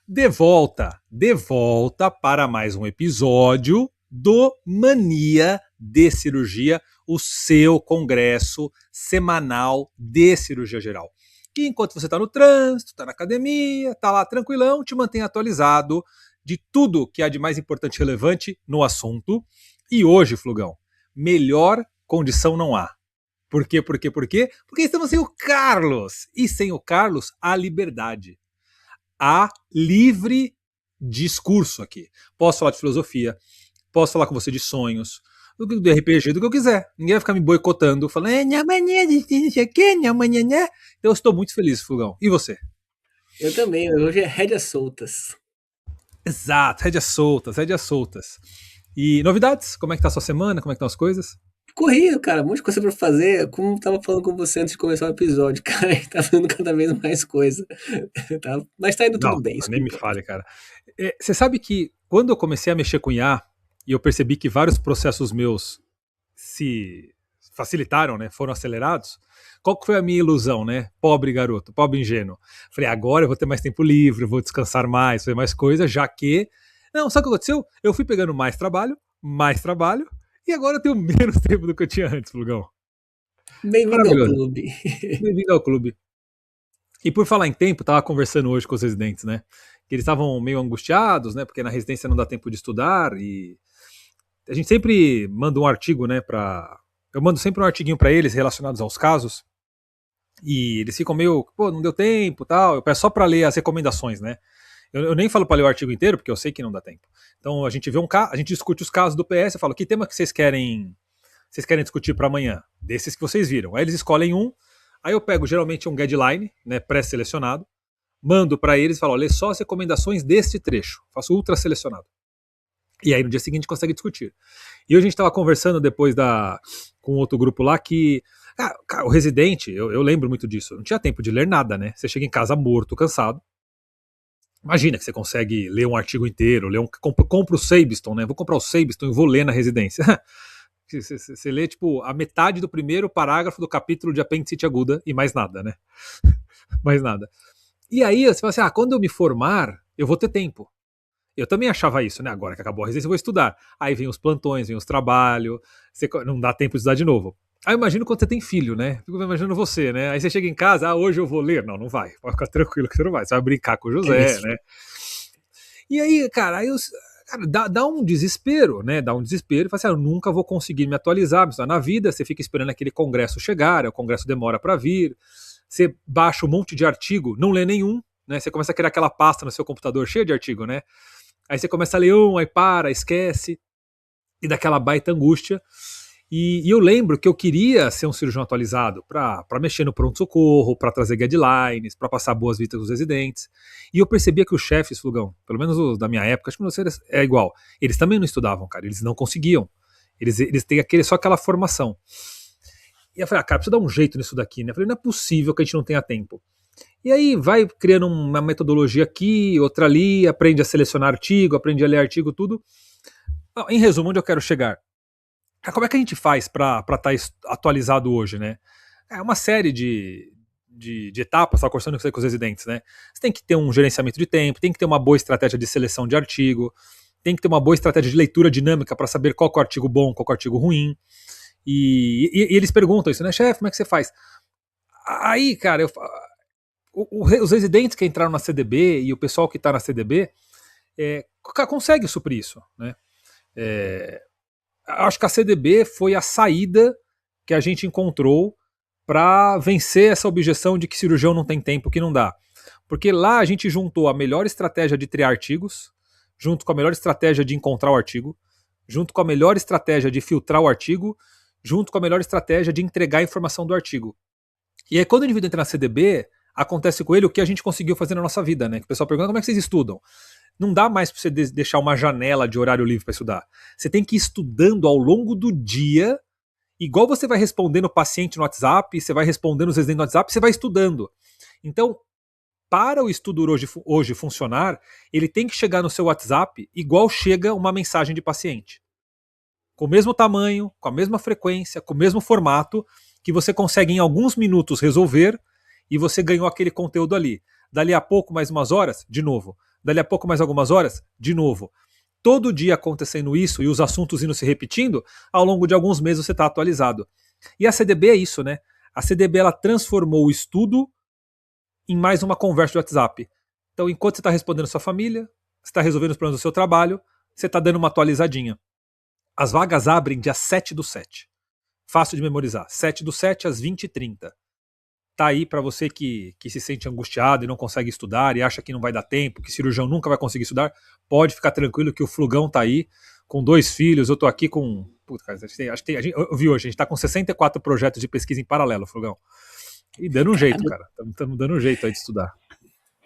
De volta para mais um episódio do Mania de Cirurgia, o seu congresso semanal de cirurgia geral. Que enquanto você está no trânsito, está na academia, está lá tranquilão, te mantém atualizado de tudo que há de mais importante e relevante no assunto. E hoje, Flugão, melhor condição não há. Por quê? Porque estamos sem o Carlos. E sem o Carlos, a liberdade. Há livre discurso aqui. Posso falar de filosofia, posso falar com você de sonhos, do RPG, do que eu quiser. Ninguém vai ficar me boicotando, falando, amanhã, não sei o que, amanhã, né? Então eu estou muito feliz, Flugão. E você? Eu também, hoje é rédeas soltas. Exato, rédeas soltas, rédeas soltas. E novidades? Como é que tá a sua semana? Como é que estão as coisas? Corrido, cara, um monte de coisa pra fazer. Como eu tava falando com você antes de começar o episódio, cara, a gente tá fazendo cada vez mais coisa. Mas tá indo tudo Não, bem, isso que nem me importa. fale, cara. Você sabe que quando eu comecei a mexer com IA, e eu percebi que vários processos meus se facilitaram, né? Foram acelerados. Qual que foi a minha ilusão, né? Pobre garoto, pobre ingênuo. Falei, agora eu vou ter mais tempo livre, vou descansar mais, fazer mais coisas, já que. Não, sabe o que aconteceu? Eu fui pegando mais trabalho, e agora eu tenho menos tempo do que eu tinha antes, Flugão. Bem-vindo ao Maravilhoso. clube. Bem-vindo ao clube. E por falar em tempo, tava conversando hoje com os residentes, né? Que eles estavam meio angustiados, né? Porque na residência não dá tempo de estudar e a gente sempre manda um artigo, né? Eu mando sempre um artiguinho para eles relacionados aos casos e eles ficam meio, pô, não deu tempo, tal. Eu peço só para ler as recomendações, né? Eu nem falo para ler o artigo inteiro porque eu sei que não dá tempo. Então a gente vê a gente discute os casos do PS, eu falo que tema que vocês querem discutir para amanhã, desses que vocês viram. Aí eles escolhem um. Aí eu pego geralmente um guideline, né, pré-selecionado, mando para eles e falo, lê só as recomendações deste trecho, faço ultra selecionado. E aí no dia seguinte consegue discutir. E hoje a gente estava conversando depois com outro grupo lá que o residente, eu lembro muito disso, não tinha tempo de ler nada, né? Você chega em casa morto, cansado. Imagina que você consegue ler um artigo inteiro, compra o Sabiston, né? Vou comprar o Sabiston e vou ler na residência. Você lê, tipo, a metade do primeiro parágrafo do capítulo de apendicite aguda e mais nada, né? Mais nada. E aí você fala assim, quando eu me formar, eu vou ter tempo. Eu também achava isso, né? Agora que acabou a residência, eu vou estudar. Aí vem os plantões, vem os trabalhos, não dá tempo de estudar de novo. Aí eu imagino quando você tem filho, né? Fico imaginando você, né? Aí você chega em casa, hoje eu vou ler. Não, não vai. Pode ficar tranquilo que você não vai. Você vai brincar com o É José, isso. né? E aí, cara, dá um desespero, né? Dá um desespero. Fala assim, eu nunca vou conseguir me atualizar. Na vida, você fica esperando aquele congresso chegar, o congresso demora para vir. Você baixa um monte de artigo, não lê nenhum, né? Você começa a criar aquela pasta no seu computador cheia de artigo, né? Aí você começa a ler um, aí para, esquece, e daquela baita angústia. E eu lembro que eu queria ser um cirurgião atualizado para mexer no pronto-socorro, para trazer guidelines, para passar boas visitas dos residentes. E eu percebia que os chefes, Flugão, pelo menos os da minha época, acho que não sei, é igual, eles também não estudavam, cara, eles não conseguiam. Eles têm só aquela formação. E eu falei, cara, preciso dar um jeito nisso daqui, né? Eu falei, não é possível que a gente não tenha tempo. E aí vai criando uma metodologia aqui, outra ali, aprende a selecionar artigo, aprende a ler artigo, tudo. Em resumo, onde eu quero chegar? Como é que a gente faz para estar atualizado hoje, né? É uma série de etapas, estava conversando com os residentes, né? Você tem que ter um gerenciamento de tempo, tem que ter uma boa estratégia de seleção de artigo, tem que ter uma boa estratégia de leitura dinâmica para saber qual é o artigo bom, qual é o artigo ruim. E eles perguntam isso, né, chefe, como é que você faz? Aí, cara, os residentes que entraram na CDB e o pessoal que está na CDB consegue suprir isso, né? Acho que a CDB foi a saída que a gente encontrou para vencer essa objeção de que cirurgião não tem tempo, que não dá. Porque lá a gente juntou a melhor estratégia de triar artigos, junto com a melhor estratégia de encontrar o artigo, junto com a melhor estratégia de filtrar o artigo, junto com a melhor estratégia de entregar a informação do artigo. E aí quando o indivíduo entra na CDB, acontece com ele o que a gente conseguiu fazer na nossa vida, né? Que o pessoal pergunta como é que vocês estudam. Não dá mais para você deixar uma janela de horário livre para estudar. Você tem que ir estudando ao longo do dia, igual você vai respondendo o paciente no WhatsApp, você vai respondendo os residentes no WhatsApp, você vai estudando. Então, para o estudo hoje funcionar, ele tem que chegar no seu WhatsApp igual chega uma mensagem de paciente. Com o mesmo tamanho, com a mesma frequência, com o mesmo formato, que você consegue em alguns minutos resolver e você ganhou aquele conteúdo ali. Dali a pouco, mais umas horas, de novo. Dali a pouco mais algumas horas, de novo. Todo dia acontecendo isso e os assuntos indo se repetindo, ao longo de alguns meses você está atualizado. E a CDB é isso, né? A CDB ela transformou o estudo em mais uma conversa de WhatsApp. Então, enquanto você está respondendo sua família, você está resolvendo os problemas do seu trabalho, você está dando uma atualizadinha. As vagas abrem dia 7/7. Fácil de memorizar. 7/7 às 20h30. Tá aí para você que se sente angustiado e não consegue estudar e acha que não vai dar tempo, que cirurgião nunca vai conseguir estudar, pode ficar tranquilo que o Flugão tá aí, com 2 filhos, eu tô aqui com... Puta, cara, acho que eu vi hoje, a gente tá com 64 projetos de pesquisa em paralelo, Flugão. E dando um jeito, cara. Estamos dando um jeito aí de estudar.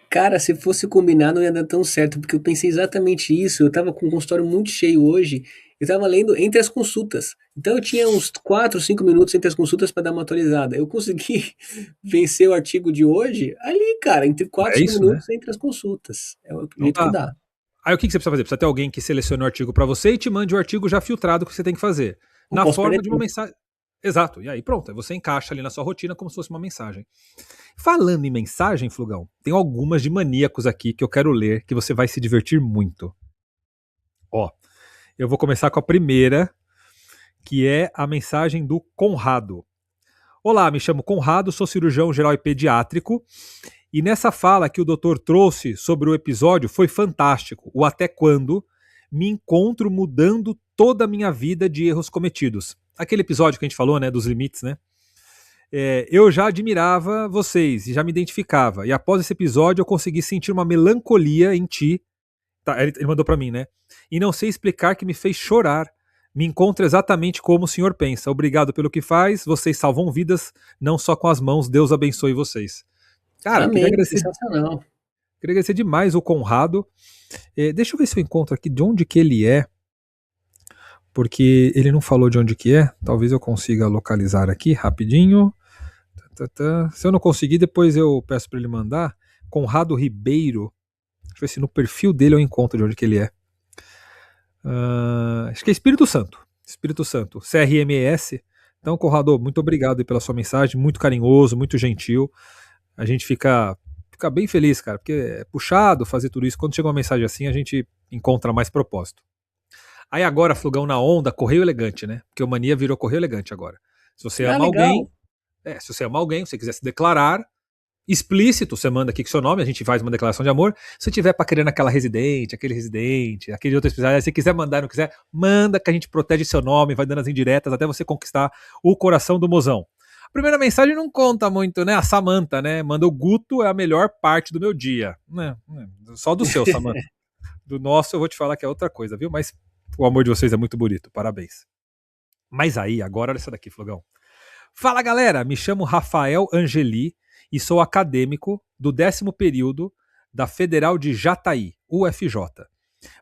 Cara, se fosse combinar não ia dar tão certo, porque eu pensei exatamente isso. Eu tava com um consultório muito cheio hoje, eu tava lendo entre as consultas. Então eu tinha uns 4, 5 minutos entre as consultas para dar uma atualizada. Eu consegui vencer o artigo de hoje ali, cara, entre 4 É e 5 isso, né? minutos entre as consultas. É o Não jeito que dá. dá. Aí o que você precisa fazer? Precisa ter alguém que selecione o artigo para você e te mande o artigo já filtrado que você tem que fazer. Não Na posso forma perder de uma tempo. mensagem. Exato. E aí pronto, aí você encaixa ali na sua rotina como se fosse uma mensagem. Falando em mensagem, Flugão, tem algumas de maníacos aqui que eu quero ler, que você vai se divertir muito. Ó, eu vou começar com a primeira, que é a mensagem do Conrado. Olá, me chamo Conrado, sou cirurgião geral e pediátrico, e nessa fala que o doutor trouxe sobre o episódio foi fantástico, o até quando me encontro mudando toda a minha vida de erros cometidos. Aquele episódio que a gente falou, né, dos limites, né? Eu já admirava vocês e já me identificava. E após esse episódio eu consegui sentir uma melancolia em ti. Tá, ele mandou pra mim, né? E não sei explicar que me fez chorar. Me encontro exatamente como o senhor pensa. Obrigado pelo que faz. Vocês salvam vidas, não só com as mãos. Deus abençoe vocês. Cara, Amém, sensacional. queria agradecer demais o Conrado. Deixa eu ver se eu encontro aqui de onde que ele é. Porque ele não falou de onde que é. Talvez eu consiga localizar aqui rapidinho. Se eu não conseguir, depois eu peço para ele mandar. Conrado Ribeiro. Deixa eu ver se no perfil dele eu encontro de onde que ele é. Acho que é Espírito Santo. Espírito Santo. CRMES. Então, Conrado, muito obrigado pela sua mensagem. Muito carinhoso, muito gentil. A gente fica bem feliz, cara, porque é puxado fazer tudo isso. Quando chega uma mensagem assim, a gente encontra mais propósito. Aí agora, Flugão na onda, Correio Elegante, né? Porque o Mania virou Correio Elegante agora. Se você ama alguém, Legal. se você ama alguém, se você quiser se declarar, explícito, você manda aqui com seu nome, a gente faz uma declaração de amor. Se tiver paquerando aquela residente, aquele outro especialista, se quiser mandar, não quiser, manda que a gente protege seu nome, vai dando as indiretas até você conquistar o coração do mozão. A primeira mensagem não conta muito, né? A Samanta, né? Manda o Guto é a melhor parte do meu dia. Só do seu, Samanta. Do nosso eu vou te falar que é outra coisa, viu? Mas o amor de vocês é muito bonito, parabéns. Mas aí, agora olha essa daqui, Flogão. Fala galera, me chamo Rafael Angeli e sou acadêmico do 10º período da Federal de Jataí, UFJ.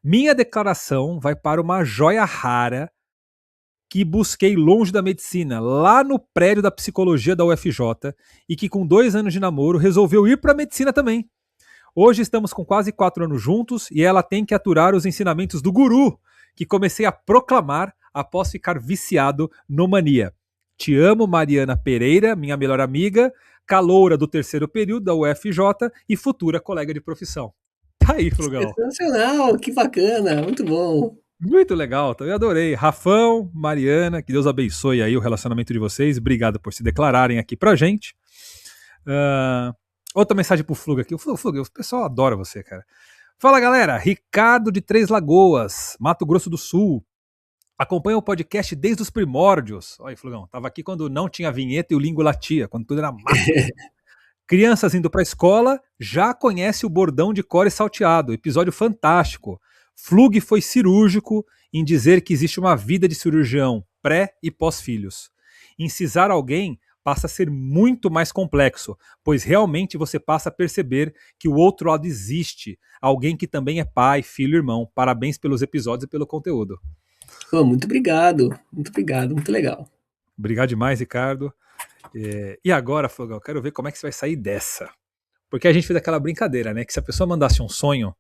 Minha declaração vai para uma joia rara que busquei longe da medicina, lá no prédio da psicologia da UFJ, e que com 2 anos de namoro resolveu ir para a medicina também. Hoje estamos com quase 4 anos juntos e ela tem que aturar os ensinamentos do guru, que comecei a proclamar após ficar viciado no Mania. Te amo, Mariana Pereira, minha melhor amiga, caloura do 3º período da UFJ e futura colega de profissão. Tá aí, Flugão. Sensacional, que bacana, muito bom. Muito legal, eu adorei. Rafão, Mariana, que Deus abençoe aí o relacionamento de vocês. Obrigado por se declararem aqui pra gente. Outra mensagem pro Flug aqui. O pessoal adora você, cara. Fala, galera. Ricardo de Três Lagoas, Mato Grosso do Sul. Acompanha o podcast desde os primórdios. Olha aí, Flugão. Tava aqui quando não tinha vinheta e o língua latia, quando tudo era mato. Crianças indo pra escola já conhece o bordão de core salteado. Episódio fantástico. Flug foi cirúrgico em dizer que existe uma vida de cirurgião pré e pós-filhos. Incisar alguém passa a ser muito mais complexo, pois realmente você passa a perceber que o outro lado existe, alguém que também é pai, filho, irmão. Parabéns pelos episódios e pelo conteúdo. Oh, muito obrigado, muito legal. Obrigado demais, Ricardo. E agora, Flogão, quero ver como é que você vai sair dessa. Porque a gente fez aquela brincadeira, né? Que se a pessoa mandasse um sonho,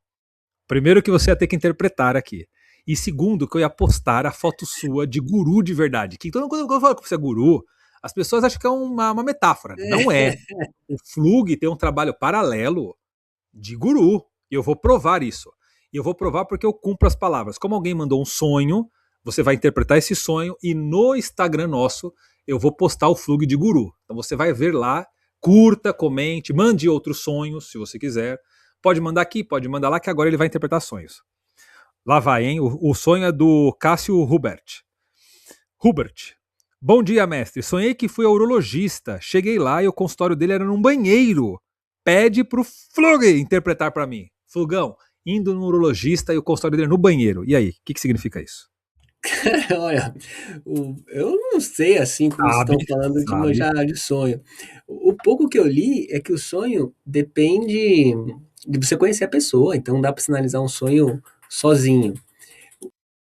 primeiro que você ia ter que interpretar aqui. E segundo, que eu ia postar a foto sua de guru de verdade. Que quando eu falo que você é guru, as pessoas acham que é uma metáfora. Não é. O Flug tem um trabalho paralelo de guru. E eu vou provar isso. E eu vou provar porque eu cumpro as palavras. Como alguém mandou um sonho, você vai interpretar esse sonho e no Instagram nosso eu vou postar o Flug de Guru. Então você vai ver lá, curta, comente, mande outros sonhos, se você quiser. Pode mandar aqui, pode mandar lá, que agora ele vai interpretar sonhos. Lá vai, hein? O sonho é do Cássio Hubert. Hubert. Bom dia, mestre. Sonhei que fui ao urologista. Cheguei lá e o consultório dele era num banheiro. Pede pro Flug interpretar para mim. Flugão, indo no urologista e o consultório dele é no banheiro. E aí, o que significa isso? Olha, eu não sei assim como vocês Sabe, estão falando de sabe. manjar de sonho. O pouco que eu li é que o sonho depende de você conhecer a pessoa, então não dá para sinalizar um sonho sozinho.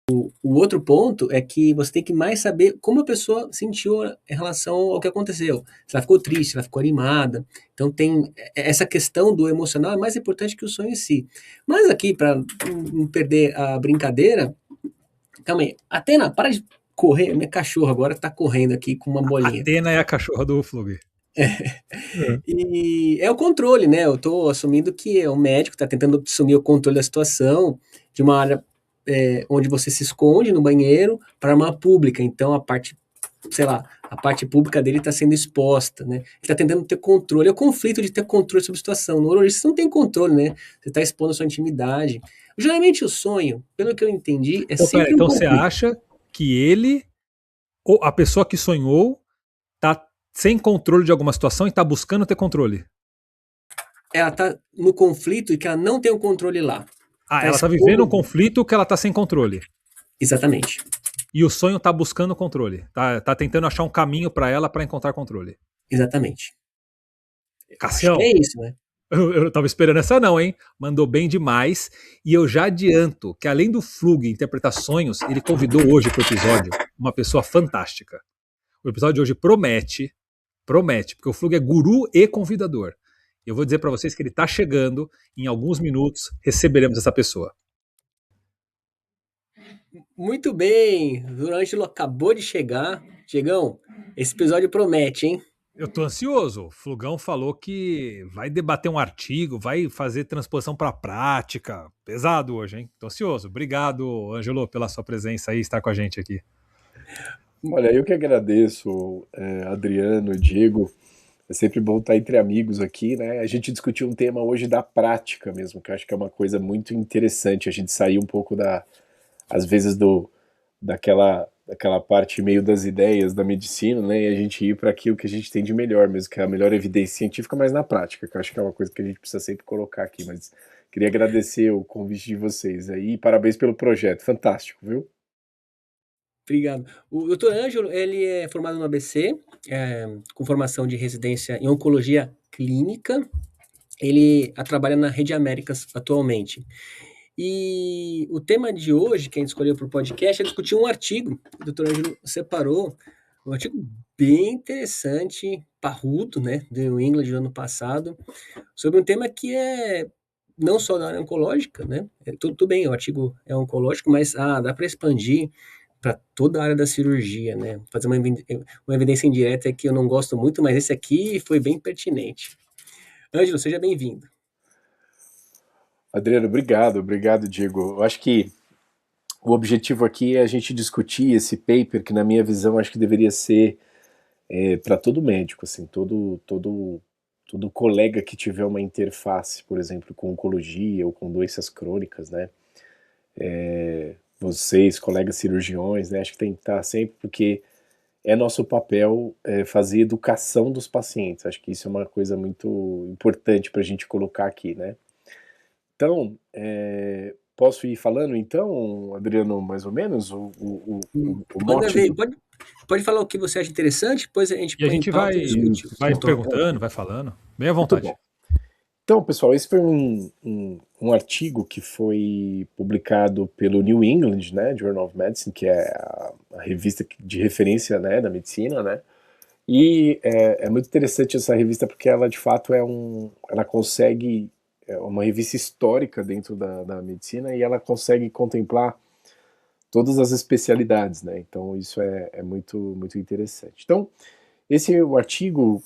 O outro ponto é que você tem que mais saber como a pessoa sentiu em relação ao que aconteceu. Se ela ficou triste, se ela ficou animada. Então tem essa questão do emocional é mais importante que o sonho em si. Mas aqui, para não perder a brincadeira, calma aí. Atena, para de correr. Minha cachorra agora tá correndo aqui com uma bolinha. Atena é a cachorra do Flug. É. E é o controle, né? Eu tô assumindo que é o médico tá tentando assumir o controle da situação de uma área onde você se esconde no banheiro para uma pública. Então a parte, sei lá, a parte pública dele está sendo exposta, né? Ele está tentando ter controle. É o conflito de ter controle sobre a situação. No urologista você não tem controle, né? Você está expondo a sua intimidade. Geralmente o sonho, pelo que eu entendi, é Então, pera, sempre um então você conflito. acha que ele, ou a pessoa que sonhou, tá sem controle de alguma situação e tá buscando ter controle? Ela tá no conflito e que ela não tem o controle lá. Ah, Tá ela tá vivendo um expondo. conflito que ela tá sem controle. Exatamente. E o sonho tá buscando controle. Tá tentando achar um caminho pra ela pra encontrar controle. Exatamente. Acho que Cassião, é isso, né? eu tava esperando essa não, hein? Mandou bem demais. E eu já adianto que além do Flug interpretar sonhos, ele convidou hoje pro episódio uma pessoa fantástica. O episódio de hoje promete, porque o Flug é guru e convidador. Eu vou dizer pra vocês que ele tá chegando, em alguns minutos receberemos essa pessoa. Muito bem. O Ângelo acabou de chegar. Diegão, esse episódio promete, hein? Eu tô ansioso. O Flugão falou que vai debater um artigo, vai fazer transposição para prática. Pesado hoje, hein? Tô ansioso. Obrigado, Ângelo, pela sua presença aí, estar com a gente aqui. Olha, eu que agradeço, Adriano, Diego. É sempre bom estar entre amigos aqui, né? A gente discutiu um tema hoje da prática mesmo, que eu acho que é uma coisa muito interessante. A gente sair um pouco às vezes, daquela parte meio das ideias da medicina, né? E a gente ir para aquilo que a gente tem de melhor mesmo, que é a melhor evidência científica, mas na prática, que eu acho que é uma coisa que a gente precisa sempre colocar aqui. Mas queria agradecer o convite de vocês aí e parabéns pelo projeto. Fantástico, viu? Obrigado. O doutor Ângelo, ele é formado no ABC, com formação de residência em oncologia clínica. Ele trabalha na Rede Américas atualmente. E o tema de hoje, que a gente escolheu para o podcast, é discutir um artigo que o doutor Ângelo separou, um artigo bem interessante, parrudo, né, do New England do ano passado, sobre um tema que é não só da área oncológica, né, tudo bem, o artigo é oncológico, mas dá para expandir para toda a área da cirurgia, né, fazer uma evidência indireta que eu não gosto muito, mas esse aqui foi bem pertinente. Ângelo, seja bem-vindo. Adriano, obrigado, Diego. Eu acho que o objetivo aqui é a gente discutir esse paper, que na minha visão acho que deveria ser para todo médico, assim, todo colega que tiver uma interface, por exemplo, com oncologia ou com doenças crônicas, né? Vocês, colegas cirurgiões, né? Acho que tem que estar sempre, porque é nosso papel fazer educação dos pacientes. Acho que isso é uma coisa muito importante para a gente colocar aqui, né? Então, posso ir falando então, Adriano, mais ou menos, o Manda mote ver, do... pode falar o que você acha interessante, depois a gente E a põe em gente pauta e discute vai o tópico. perguntando, vai falando. Bem à Muito vontade. bom. Então, pessoal, esse foi um artigo que foi publicado pelo New England, né, Journal of Medicine, que é a revista de referência, né, da medicina, né, e é muito interessante essa revista porque ela, de fato, ela consegue, é uma revista histórica dentro da medicina e ela consegue contemplar todas as especialidades, né, então isso é muito, muito interessante. Então, esse é o artigo,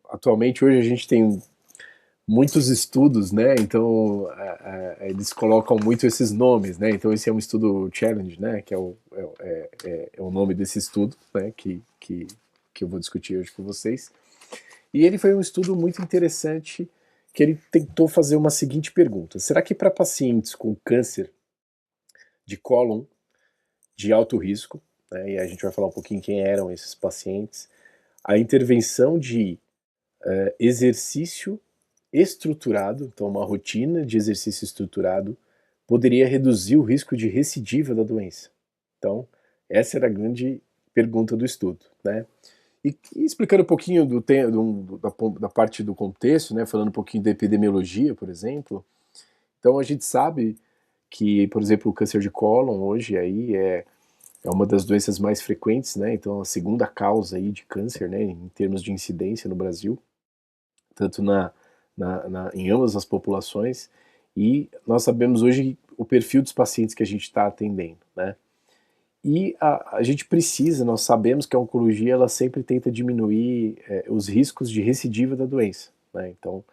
atualmente hoje a gente tem muitos estudos, né? Então eles colocam muito esses nomes, né? Então esse é um estudo challenge, né? Que é o nome desse estudo, né? Que eu vou discutir hoje com vocês. E ele foi um estudo muito interessante que ele tentou fazer uma seguinte pergunta: será que para pacientes com câncer de cólon de alto risco, né? E a gente vai falar um pouquinho quem eram esses pacientes, a intervenção de exercício estruturado, então uma rotina de exercício estruturado, poderia reduzir o risco de recidiva da doença? Então, essa era a grande pergunta do estudo, né? E explicando um pouquinho da parte do contexto, né, falando um pouquinho da epidemiologia, por exemplo, então a gente sabe que, por exemplo, o câncer de cólon hoje aí é uma das doenças mais frequentes, né, então a segunda causa aí de câncer, né, em termos de incidência no Brasil, tanto em ambas as populações, e nós sabemos hoje o perfil dos pacientes que a gente está atendendo, né? E a gente precisa, nós sabemos que a oncologia ela sempre tenta diminuir os riscos de recidiva da doença, né? Então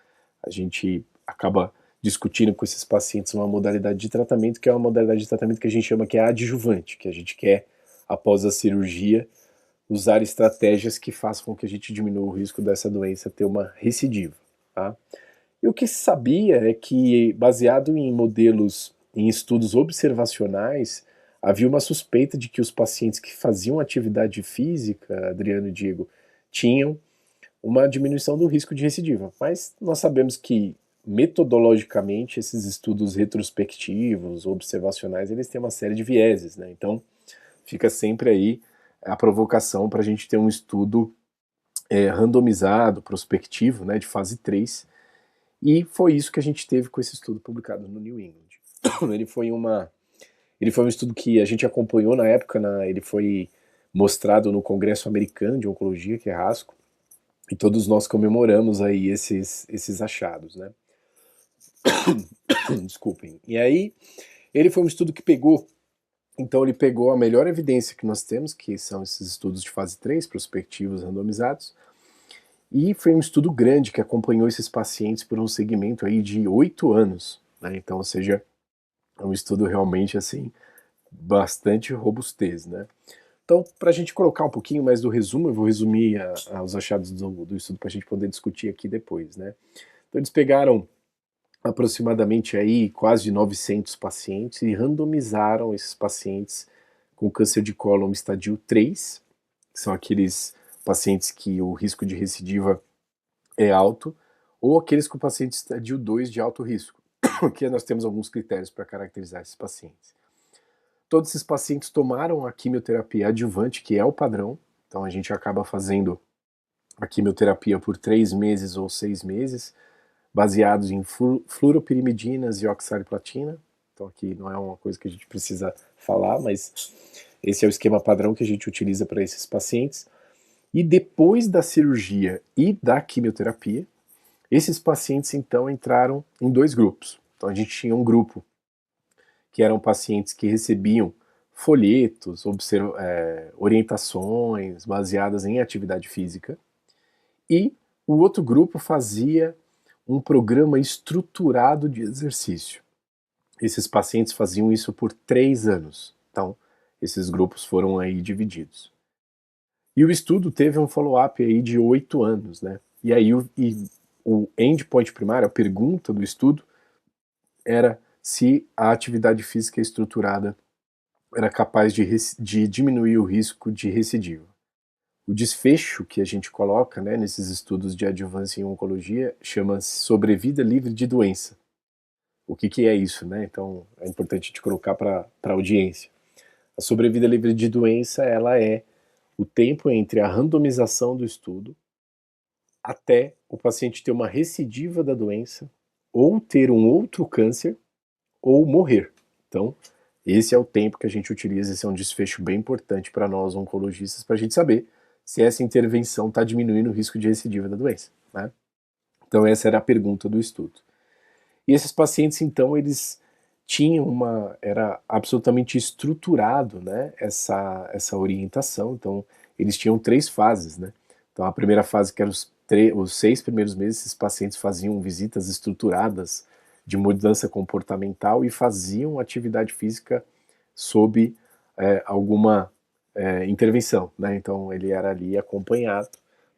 a gente acaba discutindo com esses pacientes uma modalidade de tratamento que é uma modalidade de tratamento que a gente chama que é adjuvante, que a gente quer, após a cirurgia, usar estratégias que façam com que a gente diminua o risco dessa doença ter uma recidiva, tá? E o que se sabia é que, baseado em modelos, em estudos observacionais, havia uma suspeita de que os pacientes que faziam atividade física, Adriano e Diego, tinham uma diminuição do risco de recidiva. Mas nós sabemos que, metodologicamente, esses estudos retrospectivos, observacionais, eles têm uma série de vieses, né? Então, fica sempre aí a provocação para a gente ter um estudo randomizado, prospectivo, né, de fase 3, e foi isso que a gente teve com esse estudo publicado no New England. Ele foi um estudo que a gente acompanhou na época, ele foi mostrado no Congresso Americano de Oncologia, que é ASCO, e todos nós comemoramos aí esses achados, né? Desculpem. E aí, ele foi um estudo que então ele pegou a melhor evidência que nós temos, que são esses estudos de fase 3, prospectivos randomizados, e foi um estudo grande que acompanhou esses pacientes por um segmento aí de 8 anos, né? Então, ou seja, é um estudo realmente, assim, bastante robustez, né? Então, para a gente colocar um pouquinho mais do resumo, eu vou resumir os achados do estudo para a gente poder discutir aqui depois, né? Então, eles pegaram aproximadamente aí quase 900 pacientes e randomizaram esses pacientes com câncer de cólon estadio 3, que são aqueles pacientes que o risco de recidiva é alto, ou aqueles com paciente estadio 2 de alto risco, porque nós temos alguns critérios para caracterizar esses pacientes. Todos esses pacientes tomaram a quimioterapia adjuvante, que é o padrão, então a gente acaba fazendo a quimioterapia por 3 meses ou 6 meses, baseados em fluoropirimidinas e oxaliplatina. Então aqui não é uma coisa que a gente precisa falar, mas esse é o esquema padrão que a gente utiliza para esses pacientes. E depois da cirurgia e da quimioterapia, esses pacientes então entraram em 2 grupos. Então a gente tinha um grupo que eram pacientes que recebiam folhetos, orientações baseadas em atividade física, e o outro grupo fazia um programa estruturado de exercício. Esses pacientes faziam isso por 3 anos. Então, esses grupos foram aí divididos. E o estudo teve um follow-up aí de 8 anos, né? E aí o endpoint primário, a pergunta do estudo, era se a atividade física estruturada era capaz de diminuir o risco de recidiva. O desfecho que a gente coloca, né, nesses estudos de adjuvância em oncologia chama-se sobrevida livre de doença. O que é isso, né? Então é importante te colocar para a audiência. A sobrevida livre de doença, ela é o tempo entre a randomização do estudo até o paciente ter uma recidiva da doença, ou ter um outro câncer, ou morrer. Então, esse é o tempo que a gente utiliza, esse é um desfecho bem importante para nós oncologistas, para a gente saber se essa intervenção está diminuindo o risco de recidiva da doença, né? Então essa era a pergunta do estudo. E esses pacientes, então, eles tinham era absolutamente estruturado, né, essa orientação. Então, eles tinham 3 fases, né? Então, a primeira fase, que eram os os 6 primeiros meses, esses pacientes faziam visitas estruturadas de mudança comportamental e faziam atividade física sob alguma intervenção, né? Então ele era ali acompanhado.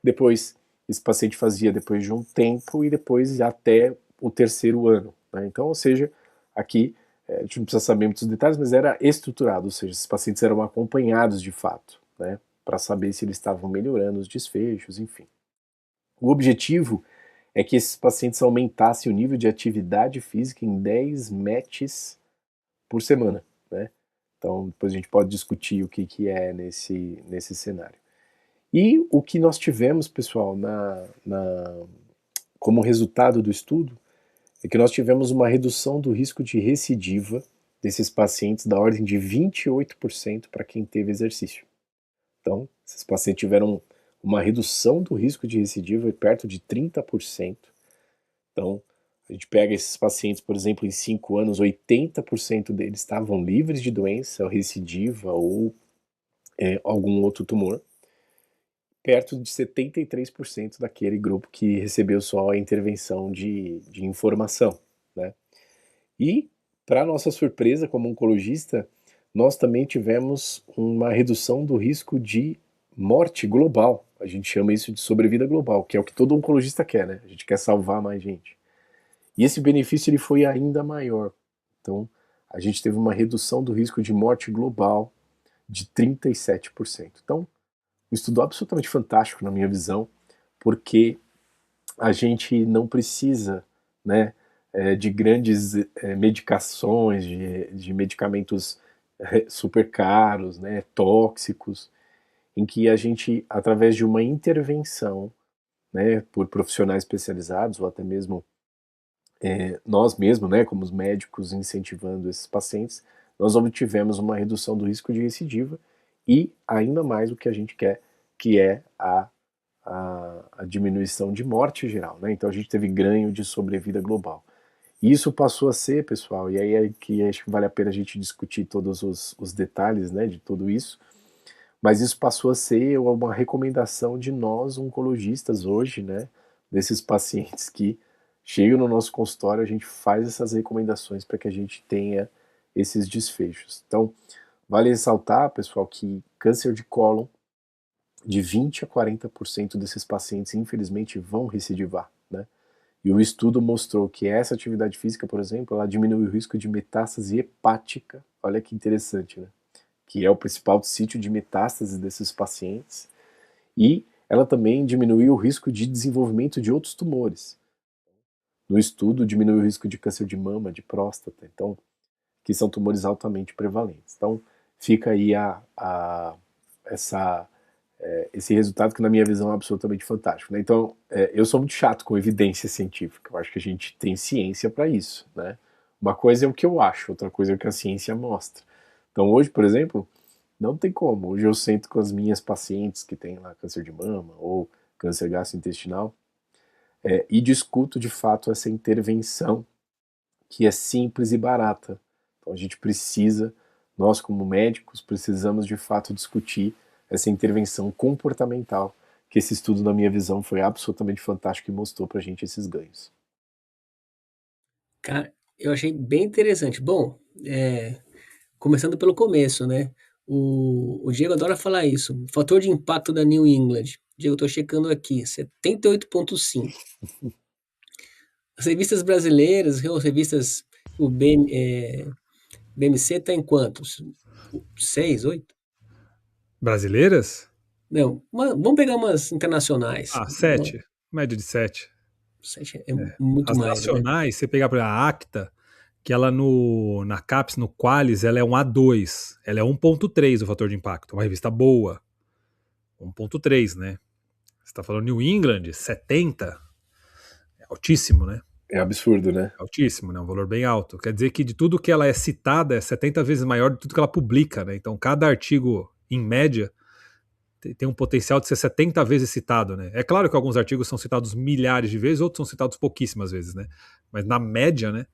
Depois, esse paciente fazia depois de um tempo e depois até o 3º ano, né? Então, ou seja, aqui a gente não precisa saber muitos detalhes, mas era estruturado, ou seja, esses pacientes eram acompanhados de fato, né? Para saber se eles estavam melhorando os desfechos, enfim. O objetivo é que esses pacientes aumentassem o nível de atividade física em 10 matches por semana, né? Então, depois a gente pode discutir o que é nesse cenário. E o que nós tivemos, pessoal, como resultado do estudo, é que nós tivemos uma redução do risco de recidiva desses pacientes da ordem de 28% para quem teve exercício. Então, esses pacientes tiveram uma redução do risco de recidiva perto de 30%. Então, a gente pega esses pacientes, por exemplo, em 5 anos, 80% deles estavam livres de doença recidiva ou algum outro tumor, perto de 73% daquele grupo que recebeu só a intervenção de informação, né? E, para nossa surpresa, como oncologista, nós também tivemos uma redução do risco de morte global. A gente chama isso de sobrevida global, que é o que todo oncologista quer, né? A gente quer salvar mais gente. E esse benefício ele foi ainda maior. Então, a gente teve uma redução do risco de morte global de 37%. Então, um estudo absolutamente fantástico na minha visão, porque a gente não precisa, né, de grandes medicações, de medicamentos super caros, né, tóxicos, em que a gente, através de uma intervenção, né, por profissionais especializados ou até mesmo nós mesmos, né, como os médicos incentivando esses pacientes, nós obtivemos uma redução do risco de recidiva e ainda mais o que a gente quer, que é a diminuição de morte geral, né? Então a gente teve ganho de sobrevida global. E isso passou a ser, pessoal, e aí é que acho que vale a pena a gente discutir todos os detalhes, né, de tudo isso, mas isso passou a ser uma recomendação de nós oncologistas hoje, né, desses pacientes que chegam no nosso consultório, a gente faz essas recomendações para que a gente tenha esses desfechos. Então, vale ressaltar, pessoal, que câncer de cólon, de 20 a 40% desses pacientes, infelizmente, vão recidivar, né? E o estudo mostrou que essa atividade física, por exemplo, ela diminui o risco de metástase hepática, olha que interessante, né? Que é o principal sítio de metástase desses pacientes, e ela também diminui o risco de desenvolvimento de outros tumores. No estudo, diminui o risco de câncer de mama, de próstata, então, que são tumores altamente prevalentes. Então, fica aí esse resultado que, na minha visão, é absolutamente fantástico, né? Então, eu sou muito chato com evidência científica, eu acho que a gente tem ciência para isso, né? Uma coisa é o que eu acho, outra coisa é o que a ciência mostra. Então, hoje, por exemplo, não tem como. Hoje eu sento com as minhas pacientes que têm lá câncer de mama ou câncer gastrointestinal, e discuto de fato essa intervenção que é simples e barata. Então a gente precisa, nós como médicos, precisamos de fato discutir essa intervenção comportamental, que esse estudo, na minha visão, foi absolutamente fantástico e mostrou pra gente esses ganhos. Cara, eu achei bem interessante. Bom, começando pelo começo, né? O Diego adora falar isso. O fator de impacto da New England. Diego, eu tô checando aqui, 78,5. As revistas brasileiras, as revistas, o BMC tá em quantos? 6, 8? Brasileiras? Não, vamos pegar umas internacionais. 7. Média de 7. 7 é muito As mais, né? nacionais, você pegar a Acta, que ela na CAPS, no Qualis, ela é um A2. Ela é 1.3 o fator de impacto. Uma revista boa. 1.3, né? Você tá falando New England, 70. É altíssimo, né? É absurdo, né? Altíssimo, né? Um valor bem alto. Quer dizer que de tudo que ela é citada, é 70 vezes maior de tudo que ela publica, né? Então, cada artigo, em média, tem um potencial de ser 70 vezes citado, né? É claro que alguns artigos são citados milhares de vezes, outros são citados pouquíssimas vezes, né? Mas na média, né?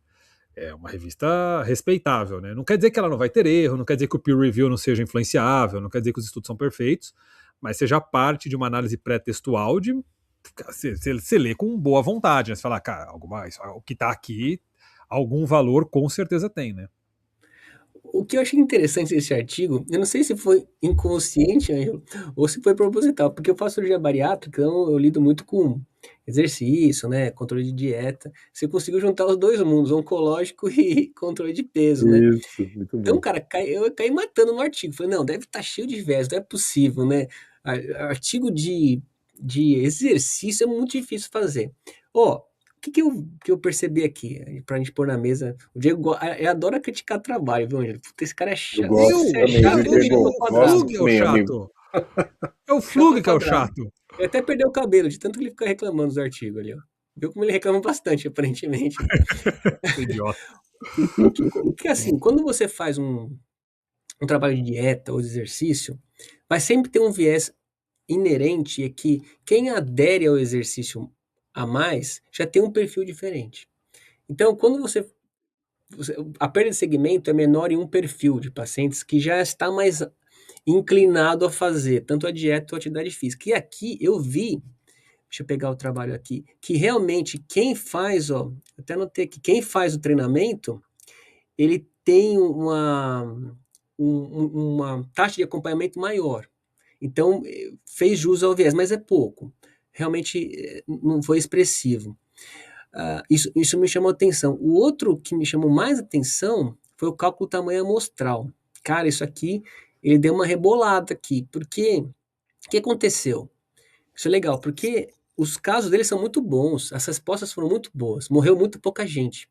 É uma revista respeitável, né? Não quer dizer que ela não vai ter erro, não quer dizer que o peer review não seja influenciável, não quer dizer que os estudos são perfeitos, mas seja parte de uma análise pré-textual de você lê com boa vontade, né? Você fala, cara, o que tá aqui, algum valor com certeza tem, né? O que eu achei interessante desse artigo, eu não sei se foi inconsciente, Ângelo, ou se foi proposital, porque eu faço cirurgia bariátrica, então eu lido muito com exercício, né, controle de dieta. Você conseguiu juntar os dois mundos, oncológico e controle de peso, né? Isso, muito Então, bom. cara, eu caí matando no artigo. Falei, não, deve estar cheio de viés, não é possível, né? Artigo de exercício é muito difícil fazer. Ó, o que eu percebi aqui, pra gente pôr na mesa? O Diego adora criticar trabalho, viu, Angelo? Puta, esse cara é Eu chato. gosto Você é também, chato, viu, eu Eu, chamo Diego? ao quadrado. Gosto Flug é o também, amigo. chato. É o Chamo ao Flug que é o quadrado. chato. Ele até perdeu o cabelo, de tanto que ele fica reclamando dos artigos ali, ó. Viu como ele reclama bastante, aparentemente, né? Esse idiota. Porque assim, quando você faz um trabalho de dieta ou de exercício, vai sempre ter um viés inerente, é que quem adere ao exercício a mais já tem um perfil diferente. Então, quando a perda de segmento é menor em um perfil de pacientes que já está mais inclinado a fazer tanto a dieta ou a atividade física. E aqui eu vi, deixa eu pegar o trabalho aqui, que realmente quem faz, ó, até notei que quem faz o treinamento, ele tem uma taxa de acompanhamento maior. Então, fez jus ao viés, mas é pouco. Realmente não foi expressivo. Isso me chamou atenção. O outro que me chamou mais atenção foi o cálculo tamanho amostral. Cara, isso aqui, ele deu uma rebolada aqui. Porque, o que aconteceu? Isso é legal, porque os casos deles são muito bons, as respostas foram muito boas, morreu muito pouca gente.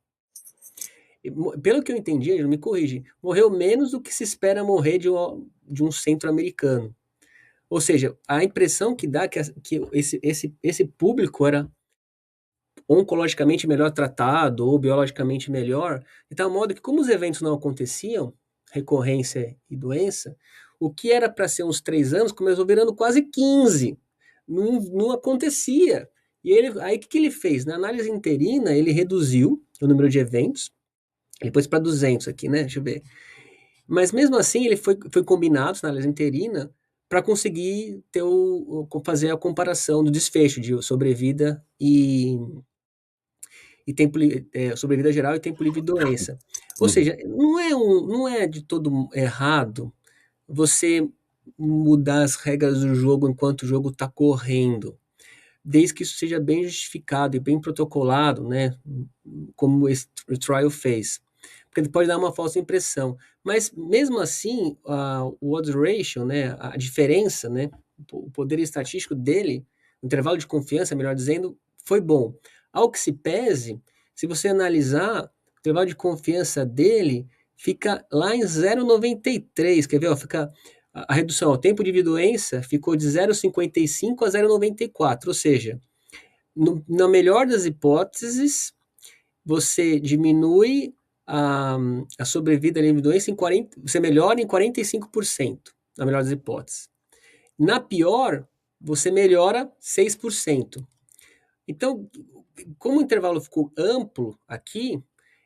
Pelo que eu entendi, ele me corrige, morreu menos do que se espera morrer de um centro-americano. Ou seja, a impressão que dá que esse público era oncologicamente melhor tratado ou biologicamente melhor, de tal modo que, como os eventos não aconteciam, recorrência e doença, o que era para ser uns 3 anos começou virando quase 15. Não acontecia. E aí o que ele fez? Na análise interina, ele reduziu o número de eventos, depois para 200 aqui, né? Deixa eu ver. Mas mesmo assim, ele foi combinado na análise interina para conseguir fazer a comparação do desfecho de sobrevida e sobrevida geral e tempo livre de doença. Ou seja, não é de todo errado você mudar as regras do jogo enquanto o jogo está correndo, desde que isso seja bem justificado e bem protocolado, né, como o trial fez. Porque ele pode dar uma falsa impressão. Mas, mesmo assim, o odds ratio, né, a diferença, né, o poder estatístico dele, o intervalo de confiança, melhor dizendo, foi bom. Ao que se pese, se você analisar, o intervalo de confiança dele fica lá em 0,93. Quer ver? Ó, fica a redução ao tempo de doença ficou de 0,55 a 0,94. Ou seja, na melhor das hipóteses, você diminui a sobrevida livre de doença você melhora em 45%, na melhor das hipóteses. Na pior, você melhora 6%. Então, como o intervalo ficou amplo aqui,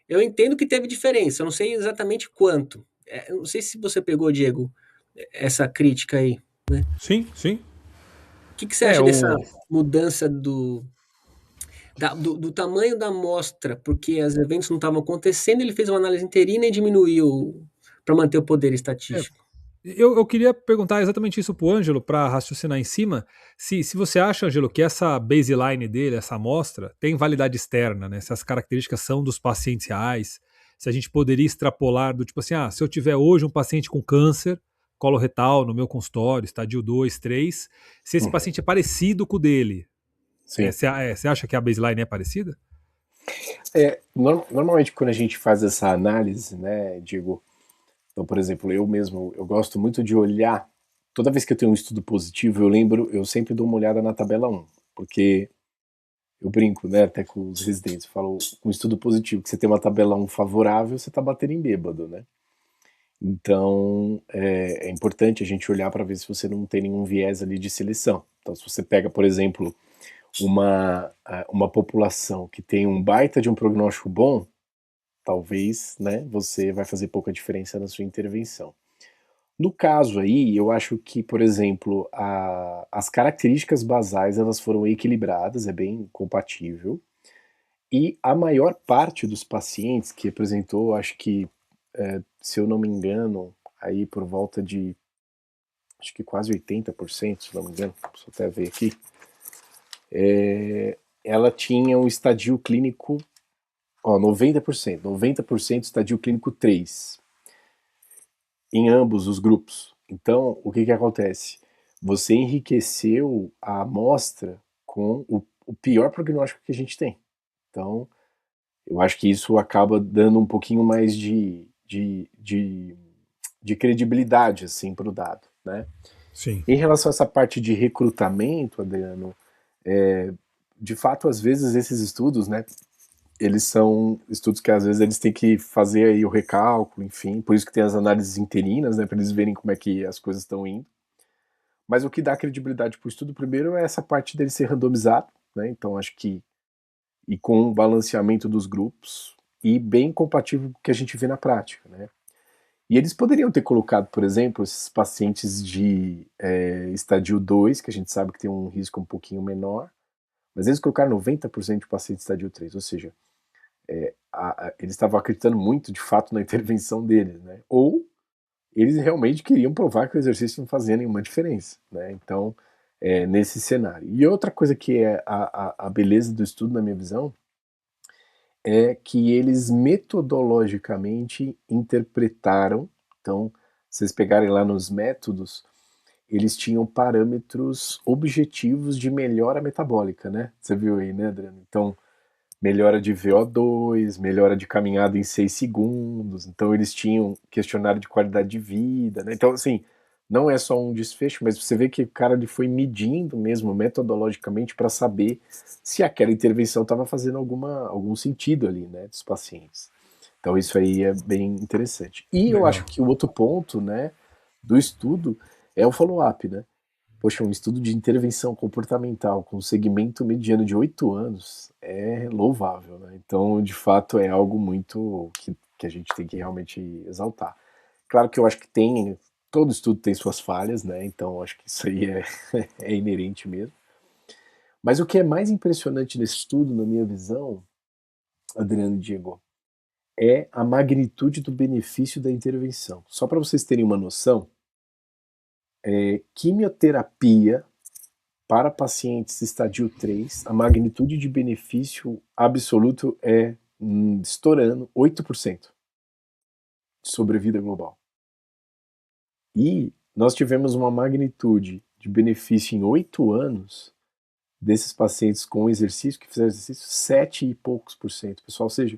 eu entendo que teve diferença, eu não sei exatamente quanto. Eu não sei se você pegou, Diego, essa crítica aí, né? Sim, sim. O que você É, acha dessa o, mudança do tamanho da amostra, porque os eventos não estavam acontecendo, ele fez uma análise interina e diminuiu para manter o poder é, estatístico. eu queria perguntar exatamente isso pro Ângelo, para raciocinar em cima, se você acha, Ângelo, que essa baseline dele, essa amostra, tem validade externa, né? Se as características são dos pacientes reais, se a gente poderia extrapolar do tipo assim, se eu tiver hoje um paciente com câncer coloretal no meu consultório, estadio 2, 3, se esse paciente é parecido com o dele, Sim. você acha que a baseline é parecida? Normalmente quando a gente faz essa análise, né, Diego, então, por exemplo, eu mesmo, eu gosto muito de olhar, toda vez que eu tenho um estudo positivo, eu sempre dou uma olhada na tabela 1, porque eu brinco, né, até com os residentes, falo, com estudo positivo, que você tem uma tabela 1 favorável, você tá batendo em bêbado, né? Então, é importante a gente olhar para ver se você não tem nenhum viés ali de seleção. Então, se você pega, por exemplo, uma população que tem um baita de um prognóstico bom, talvez, né, você vai fazer pouca diferença na sua intervenção. No caso aí, eu acho que, por exemplo, as características basais elas foram equilibradas, é bem compatível. E a maior parte dos pacientes que apresentou, acho que, se eu não me engano, aí por volta de, acho que quase 80%, se não me engano, posso até ver aqui, ela tinha um estadio clínico, ó, 90% estadio clínico 3, em ambos os grupos. Então, o que que acontece? Você enriqueceu a amostra com o pior prognóstico que a gente tem. Então, eu acho que isso acaba dando um pouquinho mais de credibilidade, assim, para o dado, né? Sim. Em relação a essa parte de recrutamento, Adriano, de fato, às vezes esses estudos, né, eles são estudos que às vezes eles têm que fazer aí o recálculo, enfim, por isso que tem as análises interinas, né, para eles verem como é que as coisas estão indo. Mas o que dá credibilidade para o estudo primeiro é essa parte dele ser randomizado, né, então acho que, e com o balanceamento dos grupos, e bem compatível com o que a gente vê na prática, né. E eles poderiam ter colocado, por exemplo, esses pacientes de estadio 2, que a gente sabe que tem um risco um pouquinho menor, mas eles colocaram 90% de pacientes de estadio 3, ou seja, eles estavam acreditando muito, de fato, na intervenção deles, né? Ou eles realmente queriam provar que o exercício não fazia nenhuma diferença, né? Então, nesse cenário. E outra coisa que é a beleza do estudo, na minha visão, é que eles metodologicamente interpretaram, então, se vocês pegarem lá nos métodos, eles tinham parâmetros objetivos de melhora metabólica, né? Você viu aí, né, Adriano? Então, melhora de VO2, melhora de caminhada em 6 segundos, então eles tinham questionário de qualidade de vida, né? Então, assim, não é só um desfecho, mas você vê que o cara ele foi medindo mesmo metodologicamente para saber se aquela intervenção estava fazendo algum sentido ali, né, dos pacientes. Então isso aí é bem interessante. E eu acho Legal. que o outro ponto, né, do estudo é o follow-up, né? Poxa, um estudo de intervenção comportamental com segmento mediano de 8 anos é louvável, né? Então, de fato, é algo muito que a gente tem que realmente exaltar. Claro que eu acho que todo estudo tem suas falhas, né? Então, acho que isso aí é inerente mesmo. Mas o que é mais impressionante nesse estudo, na minha visão, Adriano e Diego, é a magnitude do benefício da intervenção. Só para vocês terem uma noção, quimioterapia para pacientes estadio 3, a magnitude de benefício absoluto é estourando 8% de sobrevida global. E nós tivemos uma magnitude de benefício em 8 anos desses pacientes com exercício, que fizeram exercício, 7 e poucos por cento, pessoal. Ou seja,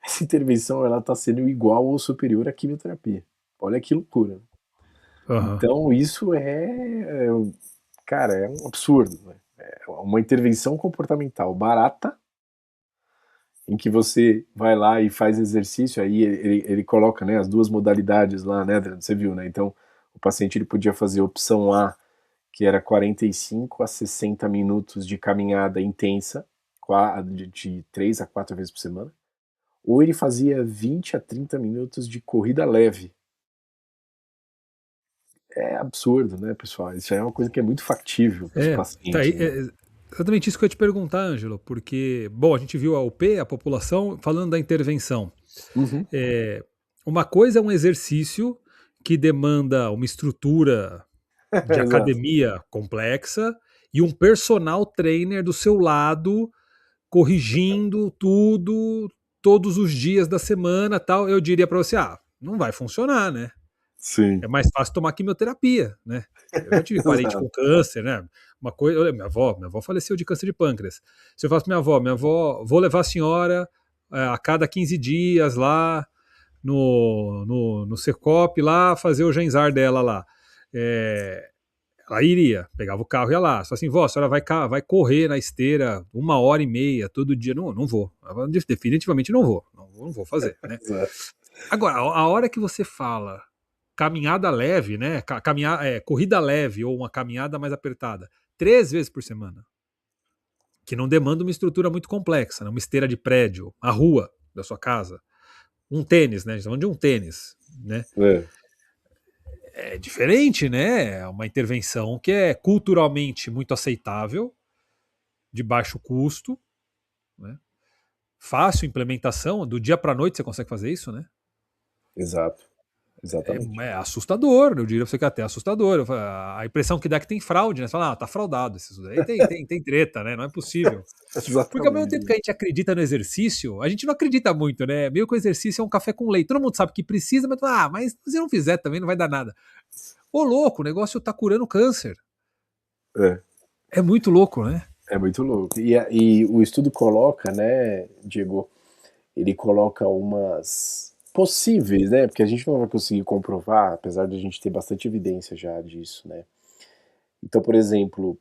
essa intervenção ela está sendo igual ou superior à quimioterapia. Olha que loucura. Aham. Então isso cara, é um absurdo, né? É uma intervenção comportamental barata, em que você vai lá e faz exercício, aí ele coloca, né, as duas modalidades lá, né, você viu, né? Então, o paciente ele podia fazer a opção A, que era 45 a 60 minutos de caminhada intensa, de 3 a 4 vezes por semana, ou ele fazia 20 a 30 minutos de corrida leve. É absurdo, né, pessoal? Isso aí é uma coisa que é muito factível para os Tá aí, pacientes, né? exatamente isso que eu ia te perguntar, Ângelo, porque, bom, a gente viu a UP, a população, falando da intervenção. Uhum. É, uma coisa é um exercício que demanda uma estrutura de Exato. academia complexa e um personal trainer do seu lado corrigindo tudo todos os dias da semana, tal. Eu diria para você, não vai funcionar, né? Sim. É mais fácil tomar quimioterapia, né? Eu já tive parente Exato. com câncer, né? Uma coisa, eu lembro, minha avó faleceu de câncer de pâncreas. Se eu faço minha avó, vou levar a senhora a cada 15 dias lá no Secop lá fazer o genzar dela lá. É, ela iria, pegava o carro e ia lá. Só assim, vó, a senhora vai correr na esteira 1 hora e meia todo dia. Não, não vou. Definitivamente não vou. Não vou fazer, né? Exato. Agora, a hora que você fala caminhada leve, né? Corrida leve ou uma caminhada mais apertada, 3 vezes por semana, que não demanda uma estrutura muito complexa, né? Uma esteira de prédio, a rua da sua casa, um tênis, né? A gente tá falando de um tênis, né? É. é diferente, né? É uma intervenção que é culturalmente muito aceitável, de baixo custo, né? Fácil implementação, do dia para noite você consegue fazer isso, né? Exato, exatamente. É assustador, eu diria pra você que é até assustador. A impressão que dá é que tem fraude, né? Você fala, tá fraudado. Isso daí tem treta, né? Não é possível. Porque ao mesmo tempo que Exatamente. a gente acredita no exercício, a gente não acredita muito, né? Meio que o exercício é um café com leite. Todo mundo sabe que precisa, mas se não fizer também não vai dar nada. Ô, louco, o negócio tá curando câncer. É, É muito louco, né? é muito louco. E o estudo coloca, né, Diego, ele coloca umas possíveis, né, porque a gente não vai conseguir comprovar, apesar de a gente ter bastante evidência já disso, né. Então, por exemplo,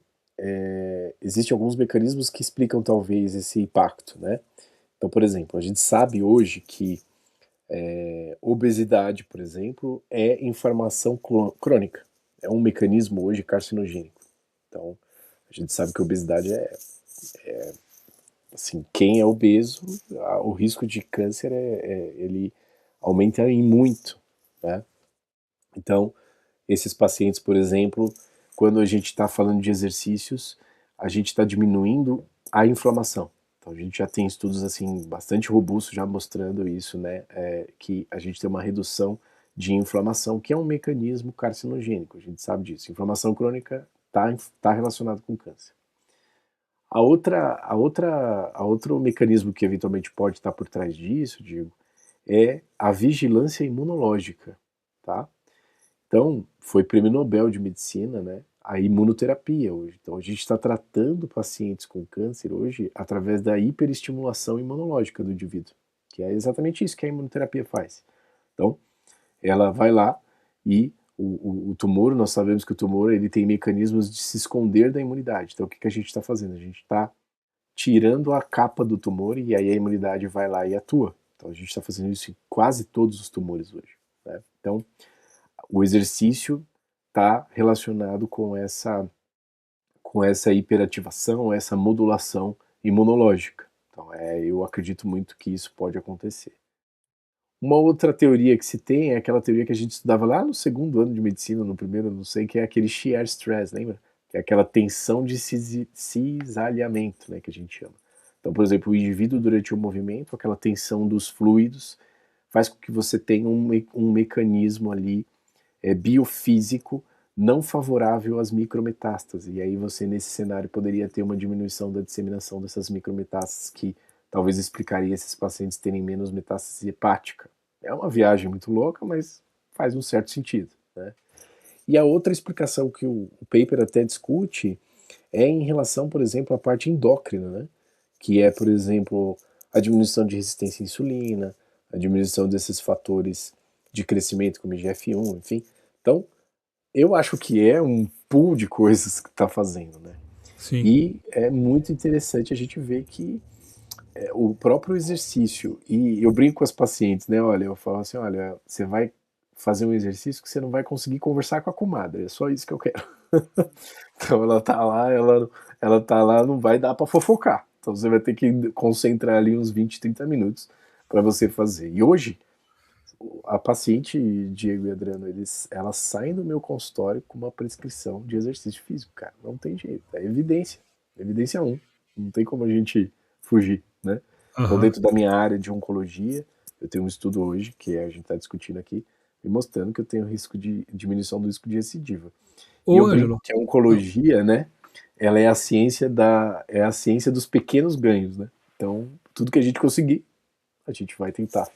existem alguns mecanismos que explicam talvez esse impacto, né. Então, por exemplo, a gente sabe hoje que obesidade, por exemplo, é inflamação crônica. É um mecanismo hoje carcinogênico. Então, a gente sabe que a obesidade assim, quem é obeso, o risco de câncer ele aumenta em muito, né? Então, esses pacientes, por exemplo, quando a gente está falando de exercícios, a gente está diminuindo a inflamação. Então, a gente já tem estudos assim bastante robustos já mostrando isso, né? Que a gente tem uma redução de inflamação, que é um mecanismo carcinogênico. A gente sabe disso. Inflamação crônica está relacionada com câncer. A outro mecanismo que eventualmente pode estar por trás disso, digo, é a vigilância imunológica, tá? Então, foi prêmio Nobel de Medicina, né? A imunoterapia hoje. Então, a gente está tratando pacientes com câncer hoje através da hiperestimulação imunológica do indivíduo, que é exatamente isso que a imunoterapia faz. Então, ela vai lá e o tumor, nós sabemos que o tumor ele tem mecanismos de se esconder da imunidade. Então, o que, que a gente está fazendo? A gente está tirando a capa do tumor e aí a imunidade vai lá e atua. Então, a gente está fazendo isso em quase todos os tumores hoje, né? Então, o exercício está relacionado com essa hiperativação, essa modulação imunológica. Então, eu acredito muito que isso pode acontecer. Uma outra teoria que se tem é aquela teoria que a gente estudava lá no segundo ano de medicina, no primeiro, não sei, que é aquele shear stress, lembra? Que é aquela tensão de cisalhamento, né, que a gente chama. Então, por exemplo, o indivíduo durante o movimento, aquela tensão dos fluidos, faz com que você tenha um mecanismo ali biofísico não favorável às micrometástases. E aí você, nesse cenário, poderia ter uma diminuição da disseminação dessas micrometástases que talvez explicaria esses pacientes terem menos metástase hepática. É uma viagem muito louca, mas faz um certo sentido, né? E a outra explicação que o paper até discute é em relação, por exemplo, à parte endócrina, né? Que é, por exemplo, a diminuição de resistência à insulina, a diminuição desses fatores de crescimento como IGF-1, enfim. Então, eu acho que é um pool de coisas que está fazendo, né? Sim. E é muito interessante a gente ver que o próprio exercício, e eu brinco com as pacientes, né? Olha, eu falo assim, olha, você vai fazer um exercício que você não vai conseguir conversar com a comadre, é só isso que eu quero. Então ela tá lá, não vai dar para fofocar. Então você vai ter que concentrar ali uns 20, 30 minutos para você fazer. E hoje, a paciente, Diego e Adriano, elas saem do meu consultório com uma prescrição de exercício físico, cara. Não tem jeito, é evidência. Evidência 1. Não tem como a gente fugir, né? Então, Aham. dentro da minha área de oncologia, eu tenho um estudo hoje, que a gente está discutindo aqui, me mostrando que eu tenho risco de diminuição do risco de recidiva. E Ô, eu brinco Ângelo. que a oncologia, né, ela é a ciência dos pequenos ganhos, né? Então, tudo que a gente conseguir, a gente vai tentar.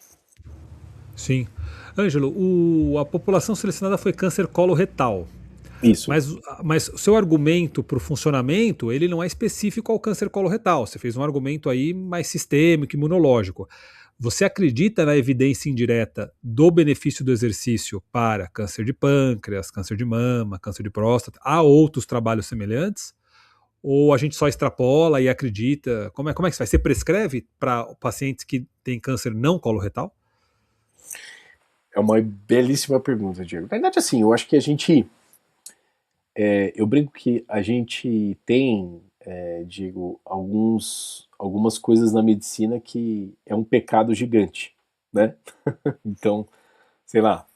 Sim. Ângelo, a população selecionada foi câncer coloretal. Isso. Mas o seu argumento para o funcionamento, ele não é específico ao câncer coloretal. Você fez um argumento aí mais sistêmico, imunológico. Você acredita na evidência indireta do benefício do exercício para câncer de pâncreas, câncer de mama, câncer de próstata? Há outros trabalhos semelhantes? Ou a gente só extrapola e acredita? Como é que isso vai? Você prescreve para pacientes que têm câncer não coloretal? É uma belíssima pergunta, Diego. Na verdade, assim, eu acho que a gente. Eu brinco que a gente tem, Diego, algumas coisas na medicina que é um pecado gigante, né? Então, sei lá,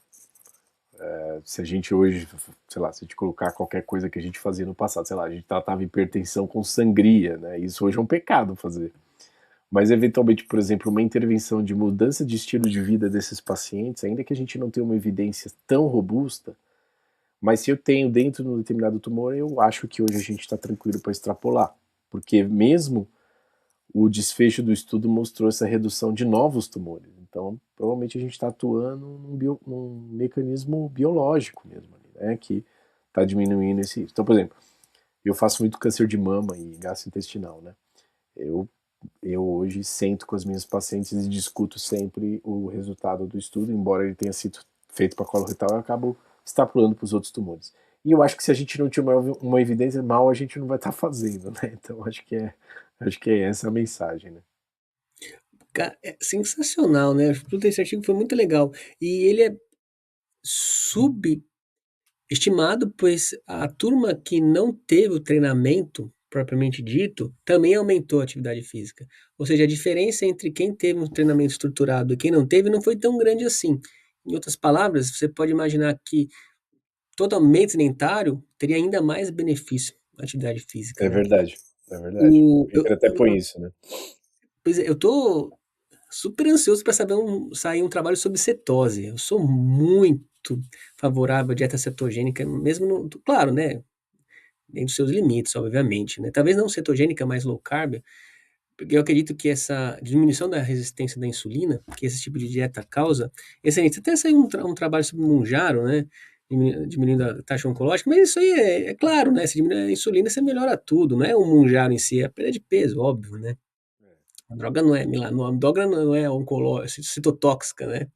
Se a gente hoje, sei lá, se a gente colocar qualquer coisa que a gente fazia no passado, sei lá, a gente tratava hipertensão com sangria, né? Isso hoje é um pecado fazer. Mas, eventualmente, por exemplo, uma intervenção de mudança de estilo de vida desses pacientes, ainda que a gente não tenha uma evidência tão robusta, mas se eu tenho dentro de um determinado tumor, eu acho que hoje a gente está tranquilo para extrapolar. Porque mesmo o desfecho do estudo mostrou essa redução de novos tumores. Então, provavelmente a gente está atuando num mecanismo biológico mesmo, né, que está diminuindo esse. Então, por exemplo, eu faço muito câncer de mama e gastrointestinal, né? Eu, eu hoje sento com as minhas pacientes e discuto sempre o resultado do estudo, embora ele tenha sido feito para coloretal, eu acabo extrapolando para os outros tumores. E eu acho que se a gente não tiver uma evidência, mal a gente não vai estar fazendo, né? Então acho que é essa a mensagem, né? É sensacional, né? Tudo esse artigo foi muito legal. E ele é subestimado, pois a turma que não teve o treinamento propriamente dito também aumentou a atividade física. Ou seja, a diferença entre quem teve um treinamento estruturado e quem não teve não foi tão grande assim. Em outras palavras, você pode imaginar que totalmente sedentário teria ainda mais benefício na atividade física, É né? verdade, é verdade. O, O Inter até põe isso, né? pois é, eu tô super ansioso para saber sair um trabalho sobre cetose. Eu sou muito favorável à dieta cetogênica, mesmo claro, né? Dentro dos seus limites, obviamente, né? Talvez não cetogênica, mas low carb, porque eu acredito que essa diminuição da resistência da insulina, que esse tipo de dieta causa, excelente. Até saiu um trabalho sobre Mounjaro, né? Diminuindo a taxa oncológica, mas isso aí é claro, né? Se diminui a insulina, você melhora tudo, não é o Mounjaro em si, é a perda de peso, óbvio, né? A droga não é a droga não é oncológica, citotóxica, né?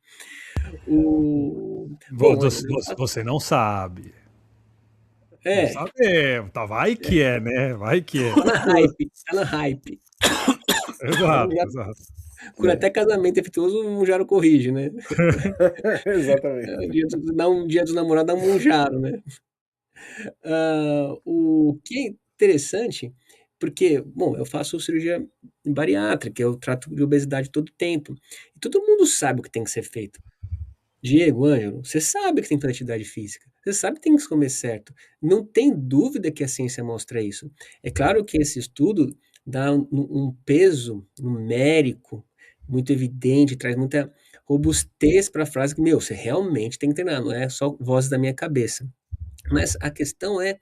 Bom, Ângelo, Você não sabe. Não é, sabemos, tá? Vai que é, né? Vai que é. tá na hype, tá na hype. Exato, exato. Cura até casamento efetuoso, o Mounjaro corrige, né? Exatamente. Dá um dia dos namorados, dá um Mounjaro, né? O que é interessante, porque, bom, eu faço cirurgia bariátrica, eu trato de obesidade todo tempo, e todo mundo sabe o que tem que ser feito. Diego, Ângelo, você sabe que tem que fazer atividade física, você sabe que tem que comer certo. Não tem dúvida que a ciência mostra isso. É claro que esse estudo dá um peso numérico muito evidente, traz muita robustez para a frase que, meu, você realmente tem que treinar, não é só vozes da minha cabeça. Mas a questão é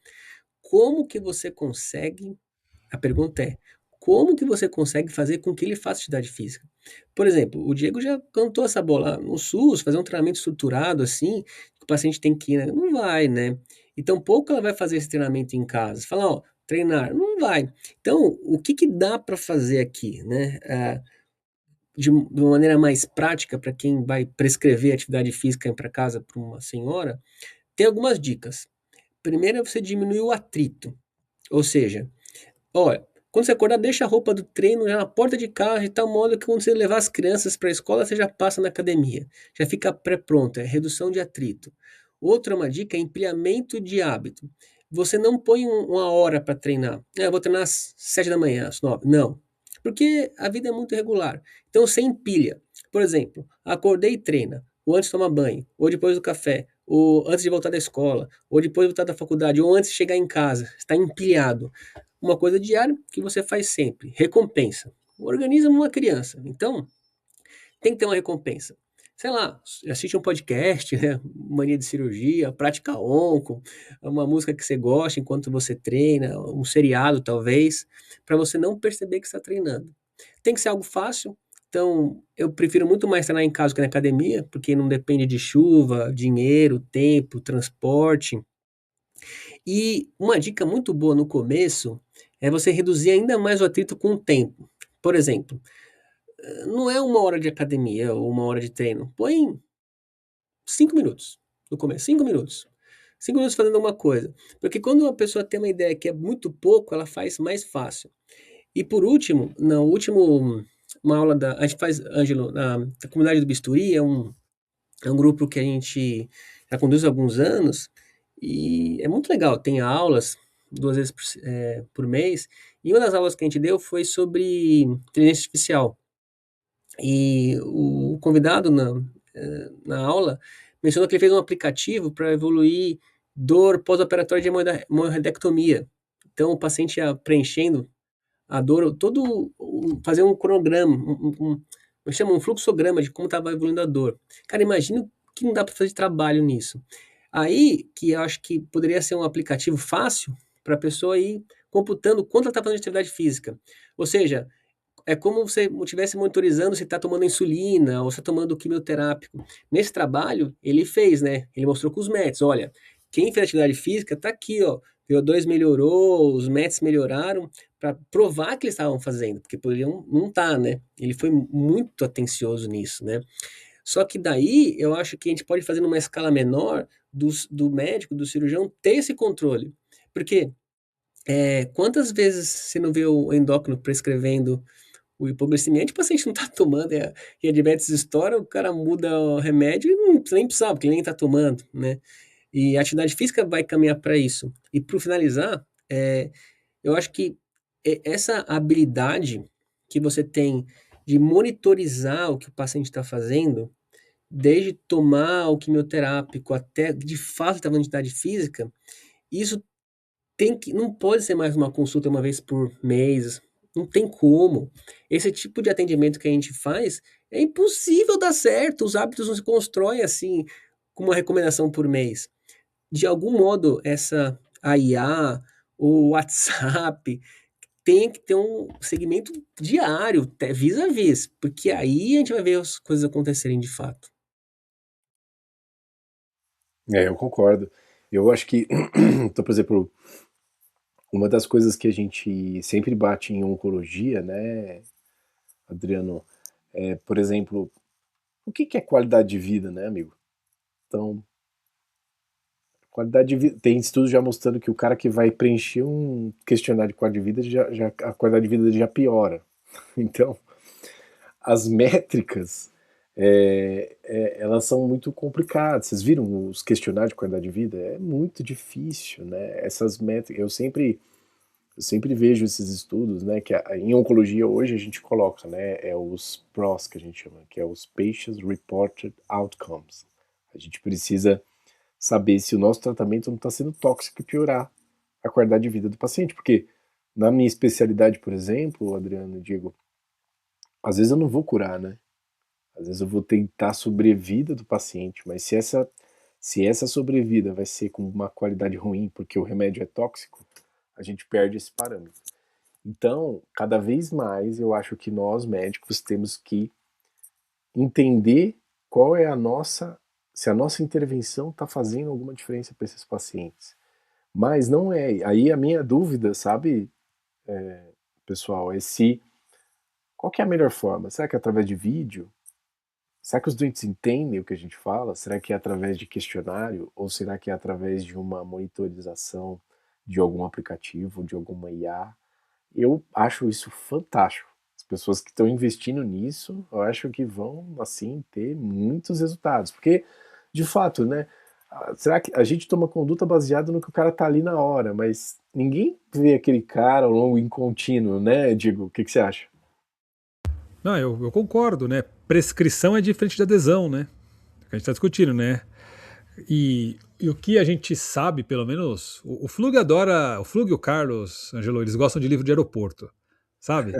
como que você consegue, a pergunta é, como que você consegue fazer com que ele faça atividade física? Por exemplo, o Diego já cantou essa bola no SUS, fazer um treinamento estruturado assim, que o paciente tem que ir, né? Não vai, né? E tampouco ela vai fazer esse treinamento em casa. Fala, ó, treinar, não vai. Então, o que que dá para fazer aqui, né? De uma maneira mais prática para quem vai prescrever atividade física para casa para uma senhora, tem algumas dicas. Primeiro é você diminuir o atrito. Ou seja, olha, quando você acordar, deixa a roupa do treino já na porta de casa, de tal modo que quando você levar as crianças para a escola, você já passa na academia. Já fica pré-pronto, é redução de atrito. Outra uma dica é empilhamento de hábito. Você não põe uma hora para treinar. Eu vou treinar às 7 da manhã, às 9. Não. Porque a vida é muito irregular. Então você empilha. Por exemplo, acordei e treina. Ou antes de tomar banho. Ou depois do café. Ou antes de voltar da escola. Ou depois de voltar da faculdade. Ou antes de chegar em casa. Está empilhado. Uma coisa diária que você faz sempre. Recompensa. O organismo é uma criança. Então, tem que ter uma recompensa. Sei lá, assiste um podcast, né? Mania de cirurgia, prática onco, uma música que você gosta enquanto você treina, um seriado talvez, para você não perceber que está treinando. Tem que ser algo fácil, então eu prefiro muito mais treinar em casa que na academia, porque não depende de chuva, dinheiro, tempo, transporte. E uma dica muito boa no começo é você reduzir ainda mais o atrito com o tempo. Por exemplo, não é uma hora de academia ou uma hora de treino. Põe 5 minutos no começo, 5 minutos. 5 minutos fazendo alguma coisa. Porque quando uma pessoa tem uma ideia que é muito pouco, ela faz mais fácil. E por último, no último, uma aula a gente faz, Ângelo, na comunidade do Bisturi, é um grupo que a gente já conduz há alguns anos, e é muito legal, tem aulas 2 vezes por mês, e uma das aulas que a gente deu foi sobre inteligência artificial. E o convidado na aula mencionou que ele fez um aplicativo para evoluir dor pós-operatória de hemorroidectomia. Então, o paciente ia preenchendo a dor, fazer um cronograma, chama um fluxograma de como estava evoluindo a dor. Cara, imagina que não dá para fazer trabalho nisso. Aí, que eu acho que poderia ser um aplicativo fácil para a pessoa ir computando quanto ela está fazendo de atividade física. Ou seja, é como se você estivesse monitorizando se está tomando insulina ou se está tomando quimioterápico. Nesse trabalho, ele fez, né? Ele mostrou com os METs, olha, quem fez atividade física está aqui, ó. VO2 melhorou, os METs melhoraram, para provar que eles estavam fazendo, porque poderiam não estar, né? Ele foi muito atencioso nisso, né? Só que daí eu acho que a gente pode fazer numa escala menor do médico, do cirurgião, ter esse controle. Porque quantas vezes você não vê o endócrino prescrevendo o hipoglicemiante, o paciente não está tomando, e a diabetes estoura, o cara muda o remédio e não nem sabe, porque ele nem está tomando, né? E a atividade física vai caminhar para isso. E para finalizar, eu acho que essa habilidade que você tem de monitorizar o que o paciente está fazendo, desde tomar o quimioterápico até de fato estar fazendo atividade física, isso não pode ser mais uma consulta uma vez por mês, não tem como. Esse tipo de atendimento que a gente faz é impossível dar certo, os hábitos não se constroem assim, com uma recomendação por mês. De algum modo, a IA, o WhatsApp, tem que ter um segmento diário, vis a vis, porque aí a gente vai ver as coisas acontecerem de fato. Eu concordo. Eu acho que, então, por exemplo, uma das coisas que a gente sempre bate em oncologia, né, Adriano, por exemplo, o que é qualidade de vida, né, amigo? Então, qualidade de vida, tem estudos já mostrando que o cara que vai preencher um questionário de qualidade de vida, a qualidade de vida dele já piora. Então, as métricas, elas são muito complicadas. Vocês viram os questionários de qualidade de vida? É muito difícil, né? Essas métricas, eu sempre vejo esses estudos, né? Que em oncologia hoje a gente coloca, né? Os PROs que a gente chama, que é os Patients Reported Outcomes. A gente precisa saber se o nosso tratamento não está sendo tóxico e piorar a qualidade de vida do paciente. Porque na minha especialidade, por exemplo, Adriano, Diego, às vezes eu não vou curar, né? Às vezes eu vou tentar a sobrevida do paciente, mas se essa sobrevida vai ser com uma qualidade ruim porque o remédio é tóxico, a gente perde esse parâmetro. Então, cada vez mais eu acho que nós médicos temos que entender qual é se a nossa intervenção está fazendo alguma diferença para esses pacientes. Mas não é. Aí a minha dúvida, sabe, pessoal, qual que é a melhor forma? Será que é através de vídeo? Será que os doentes entendem o que a gente fala? Será que é através de questionário? Ou será que é através de uma monitorização de algum aplicativo, de alguma IA? Eu acho isso fantástico. As pessoas que estão investindo nisso, eu acho que vão, assim, ter muitos resultados. Porque, de fato, né? Será que a gente toma conduta baseada no que o cara tá ali na hora, mas ninguém vê aquele cara ao longo em contínuo, né, Diego? O que você acha? Não, eu concordo, né? Prescrição é diferente de adesão, né? Que a gente está discutindo, né? E o que a gente sabe, pelo menos, o Flug adora, o Flug e o Carlos, Angelo, eles gostam de livro de aeroporto, sabe?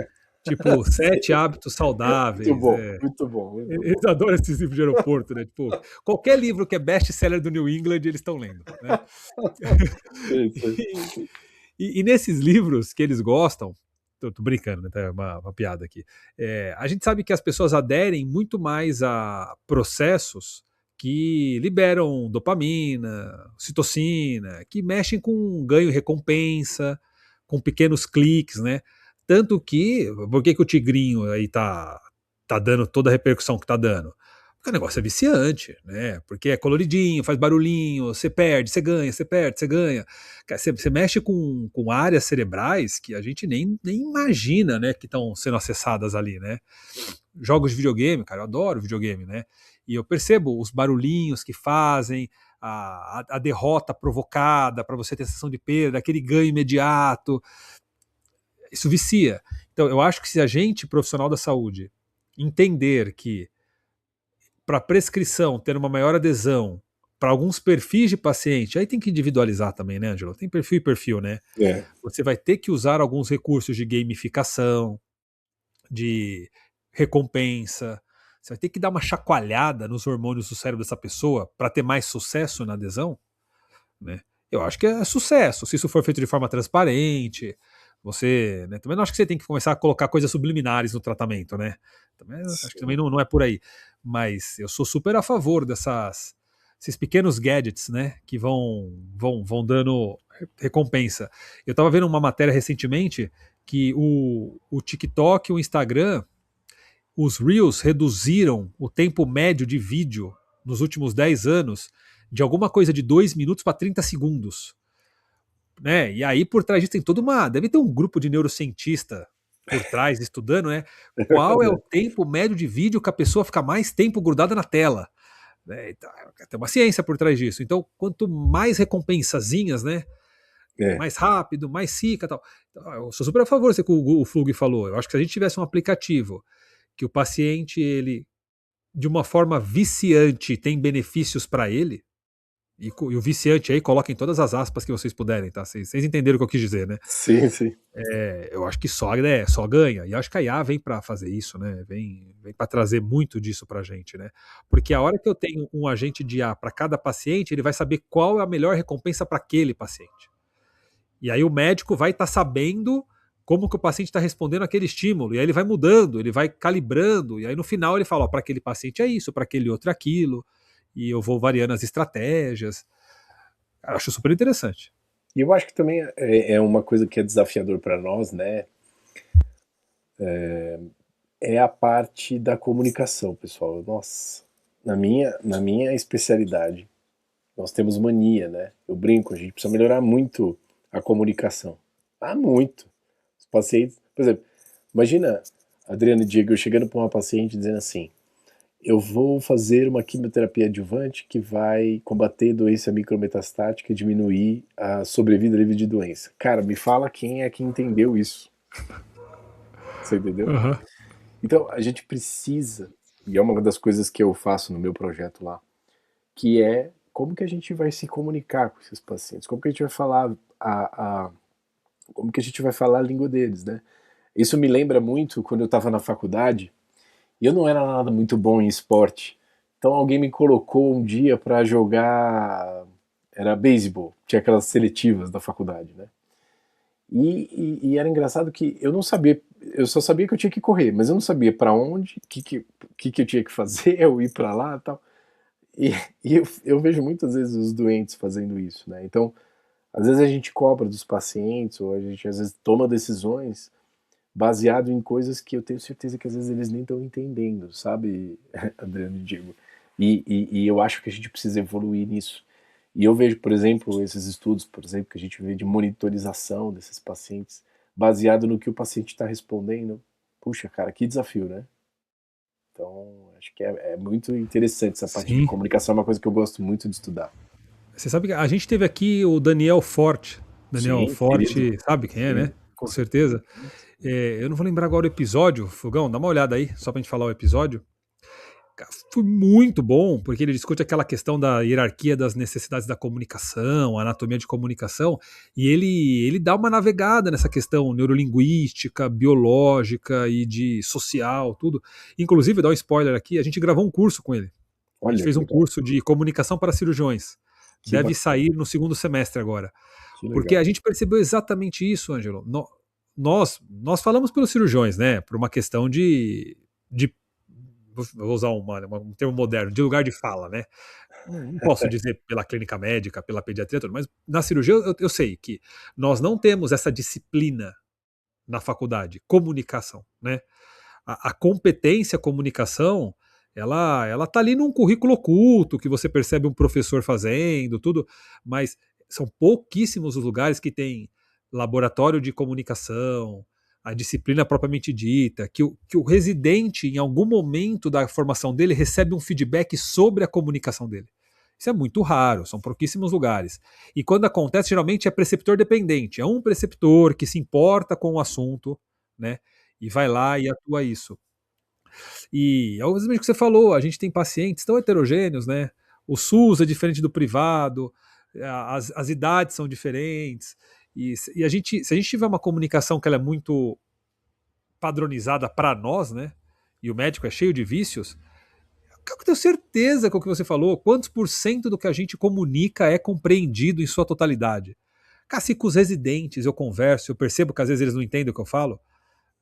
Tipo, 7 hábitos Muito saudáveis. bom, muito bom, muito bom. Eles adoram esses livros de aeroporto, né? Tipo, qualquer livro que é best-seller do New England, eles estão lendo, né? E nesses livros que eles gostam, tô brincando, né? Tá uma piada aqui. A gente sabe que as pessoas aderem muito mais a processos que liberam dopamina, citocina, que mexem com ganho e recompensa, com pequenos cliques, né? Tanto que, por que o Tigrinho aí tá dando toda a repercussão que tá dando? Porque o negócio é viciante, né? Porque é coloridinho, faz barulhinho, você perde, você ganha, você perde, você ganha. Você mexe com áreas cerebrais que a gente nem imagina, né, que estão sendo acessadas ali, né? Jogos de videogame, cara, eu adoro videogame, né? E eu percebo os barulhinhos que fazem, a derrota provocada para você ter sensação de perda, aquele ganho imediato. Isso vicia. Então, eu acho que se a gente, profissional da saúde, entender que para prescrição ter uma maior adesão para alguns perfis de paciente, aí tem que individualizar também, né, Ângelo? Tem perfil e perfil, né? Você vai ter que usar alguns recursos de gamificação, de recompensa. Você vai ter que dar uma chacoalhada nos hormônios do cérebro dessa pessoa para ter mais sucesso na adesão, né? Eu acho que é sucesso, se isso for feito de forma transparente. Você, né, também não acho que você tem que começar a colocar coisas subliminares no tratamento, né? Também, acho que também não é por aí. Mas eu sou super a favor esses pequenos gadgets, né, que vão dando recompensa. Eu estava vendo uma matéria recentemente que o TikTok e o Instagram, os Reels reduziram o tempo médio de vídeo nos últimos 10 anos de alguma coisa de 2 minutos para 30 segundos. Né? E aí por trás disso tem toda uma... Deve ter um grupo de neurocientista por trás estudando, né? Qual é o tempo médio de vídeo que a pessoa fica mais tempo grudada na tela. Né? Então, tem uma ciência por trás disso. Então, quanto mais recompensazinhas, né? Mais rápido, mais cica, tal. Então, eu sou super a favor do que o Flug falou. Eu acho que se a gente tivesse um aplicativo que o paciente, ele, de uma forma viciante, tem benefícios para ele, e o viciante aí, coloquem todas as aspas que vocês puderem, tá? Vocês entenderam o que eu quis dizer, né? Sim, sim. Eu acho que só ganha. E eu acho que a IA vem para fazer isso, né? Vem para trazer muito disso pra gente, né? Porque a hora que eu tenho um agente de IA para cada paciente, ele vai saber qual é a melhor recompensa para aquele paciente. E aí o médico vai estar sabendo como que o paciente está respondendo àquele estímulo. E aí ele vai mudando, ele vai calibrando. E aí no final ele fala, para aquele paciente é isso, para aquele outro é aquilo. E eu vou variando as estratégias. Eu acho super interessante. E eu acho que também é uma coisa que é desafiador para nós, né? É a parte da comunicação, pessoal. Nossa, na minha especialidade, nós temos mania, né? Eu brinco, a gente precisa melhorar muito a comunicação. Muito. Os pacientes, por exemplo, imagina Adriano e Diego chegando para uma paciente dizendo assim: eu vou fazer uma quimioterapia adjuvante que vai combater doença micrometastática e diminuir a sobrevida livre de doença. Cara, me fala quem é que entendeu isso. Você entendeu? Uhum. Então, a gente precisa, e é uma das coisas que eu faço no meu projeto lá, que é como que a gente vai se comunicar com esses pacientes, como que a gente vai falar como que a gente vai falar a língua deles, né? Isso me lembra muito quando eu estava na faculdade, e eu não era nada muito bom em esporte. Então alguém me colocou um dia para jogar, era beisebol, tinha aquelas seletivas da faculdade, né? E era engraçado que eu não sabia, eu só sabia que eu tinha que correr, mas eu não sabia para onde, o que eu tinha que fazer, eu ir para lá e tal. E eu vejo muitas vezes os doentes fazendo isso, né? Então, às vezes a gente cobra dos pacientes, ou a gente às vezes toma decisões baseado em coisas que eu tenho certeza que às vezes eles nem estão entendendo, sabe, Adriano e Diego? E eu acho que a gente precisa evoluir nisso. E eu vejo, por exemplo, esses estudos, por exemplo, que a gente vê de monitorização desses pacientes, baseado no que o paciente está respondendo. Puxa, cara, que desafio, né? Então, acho que é muito interessante essa parte de comunicação, é uma coisa que eu gosto muito de estudar. Você sabe que a gente teve aqui o Daniel Forte. Daniel Sim, Forte, querido. sabe quem é, Sim. né? Com certeza. Eu não vou lembrar agora o episódio, Fogão, dá uma olhada aí, só pra gente falar o episódio. Foi muito bom, porque ele discute aquela questão da hierarquia das necessidades da comunicação, anatomia de comunicação, e ele dá uma navegada nessa questão neurolinguística, biológica e de social, tudo. Inclusive, dá um spoiler aqui, a gente gravou um curso com ele. A gente fez um curso de comunicação para cirurgiões. Deve sair no segundo semestre agora. Porque a gente percebeu exatamente isso, Ângelo. Nós falamos pelos cirurgiões, né? Por uma questão de vou usar um termo moderno, de lugar de fala, né? Não posso dizer pela clínica médica, pela pediatria, mas na cirurgia eu sei que nós não temos essa disciplina na faculdade, comunicação, né? A competência comunicação, ela tá ali num currículo oculto, que você percebe um professor fazendo, tudo, mas são pouquíssimos os lugares que tem laboratório de comunicação, a disciplina propriamente dita, que o residente, em algum momento da formação dele, recebe um feedback sobre a comunicação dele. Isso é muito raro, são pouquíssimos lugares. E quando acontece, geralmente é preceptor dependente. É um preceptor que se importa com o assunto, né? E vai lá e atua isso. E é o mesmo que você falou, a gente tem pacientes tão heterogêneos, né? O SUS é diferente do privado, as idades são diferentes, e se a gente tiver uma comunicação que ela é muito padronizada para nós, né? E o médico é cheio de vícios, eu tenho certeza que o que você falou, quantos por cento do que a gente comunica é compreendido em sua totalidade. Cara, se com os residentes eu converso, eu percebo que às vezes eles não entendem o que eu falo,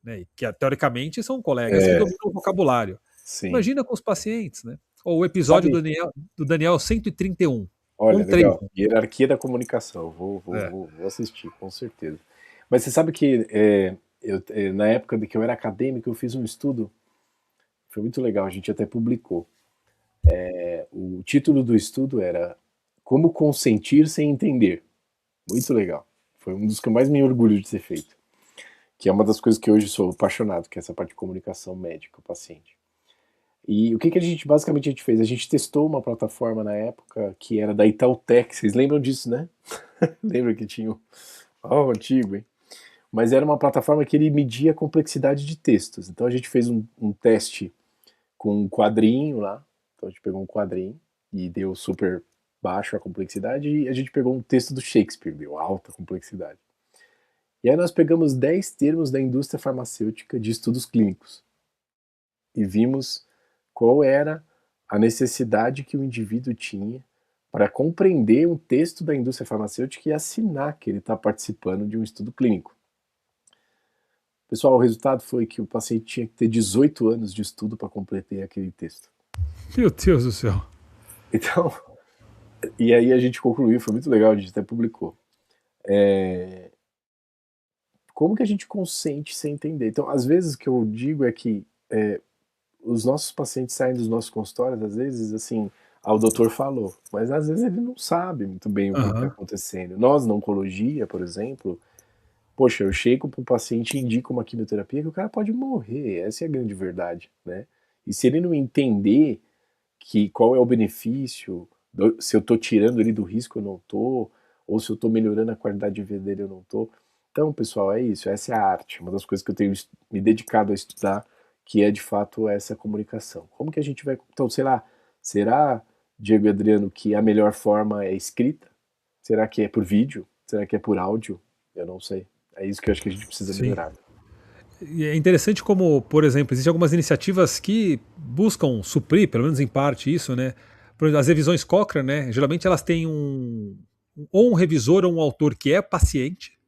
né? Que teoricamente são colegas que É, dominam o vocabulário. sim. Imagina com os pacientes, né? Ou o episódio Sabe, do Daniel 131. olha, legal. 131. Hierarquia da comunicação. É. Vou assistir, com certeza. Mas você sabe que na época de que eu era acadêmico, eu fiz um estudo, foi muito legal, a gente até publicou. O título do estudo era Como Consentir Sem Entender. Muito legal. Foi um dos que eu mais me orgulho de ter feito. Que é uma das coisas que hoje sou apaixonado, que é essa parte de comunicação médico-paciente. E o que basicamente a gente fez? A gente testou uma plataforma na época que era da Itautec, vocês lembram disso, né? Lembra que tinha antigo, hein? Mas era uma plataforma que ele media a complexidade de textos. Então a gente fez um teste com um quadrinho lá, então a gente pegou um quadrinho e deu super baixo a complexidade, e a gente pegou um texto do Shakespeare, deu alta complexidade. E aí nós pegamos 10 termos da indústria farmacêutica de estudos clínicos e vimos qual era a necessidade que o indivíduo tinha para compreender um texto da indústria farmacêutica e assinar que ele está participando de um estudo clínico. Pessoal, o resultado foi que o paciente tinha que ter 18 anos de estudo para completar aquele texto. Meu Deus do céu. Então, e aí a gente concluiu, foi muito legal, a gente até publicou. Como que a gente consente sem entender? Então, às vezes o que eu digo é que os nossos pacientes saem dos nossos consultórios, às vezes, assim, o doutor falou, mas às vezes ele não sabe muito bem o que está acontecendo. Nós, na oncologia, por exemplo, poxa, eu chego para o paciente e indico uma quimioterapia que o cara pode morrer, essa é a grande verdade, né? E se ele não entender qual é o benefício, se eu estou tirando ele do risco ou não estou, ou se eu estou melhorando a qualidade de vida dele ou não estou. Então, pessoal, é isso, essa é a arte, uma das coisas que eu tenho me dedicado a estudar, que é de fato essa comunicação. Como que a gente vai... Então, sei lá, será, Diego e Adriano, que a melhor forma é escrita? Será que é por vídeo? Será que é por áudio? Eu não sei. É isso que eu acho que a gente precisa Sim. melhorar. E é interessante como, por exemplo, existem algumas iniciativas que buscam suprir, pelo menos em parte, isso, né? Por exemplo, as revisões Cochrane, né? Geralmente elas têm ou um revisor ou um autor que é paciente,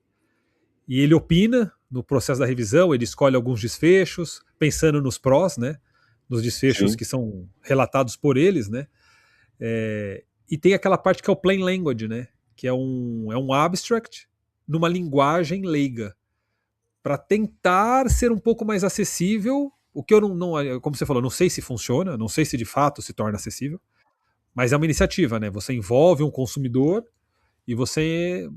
e ele opina no processo da revisão, ele escolhe alguns desfechos, pensando nos prós, né? Nos desfechos Sim. que são relatados por eles, né? E tem aquela parte que é o plain language, né? Que é um abstract numa linguagem leiga, para tentar ser um pouco mais acessível. O que eu não, como você falou, não sei se funciona, não sei se de fato se torna acessível, mas é uma iniciativa, né? Você envolve um consumidor e você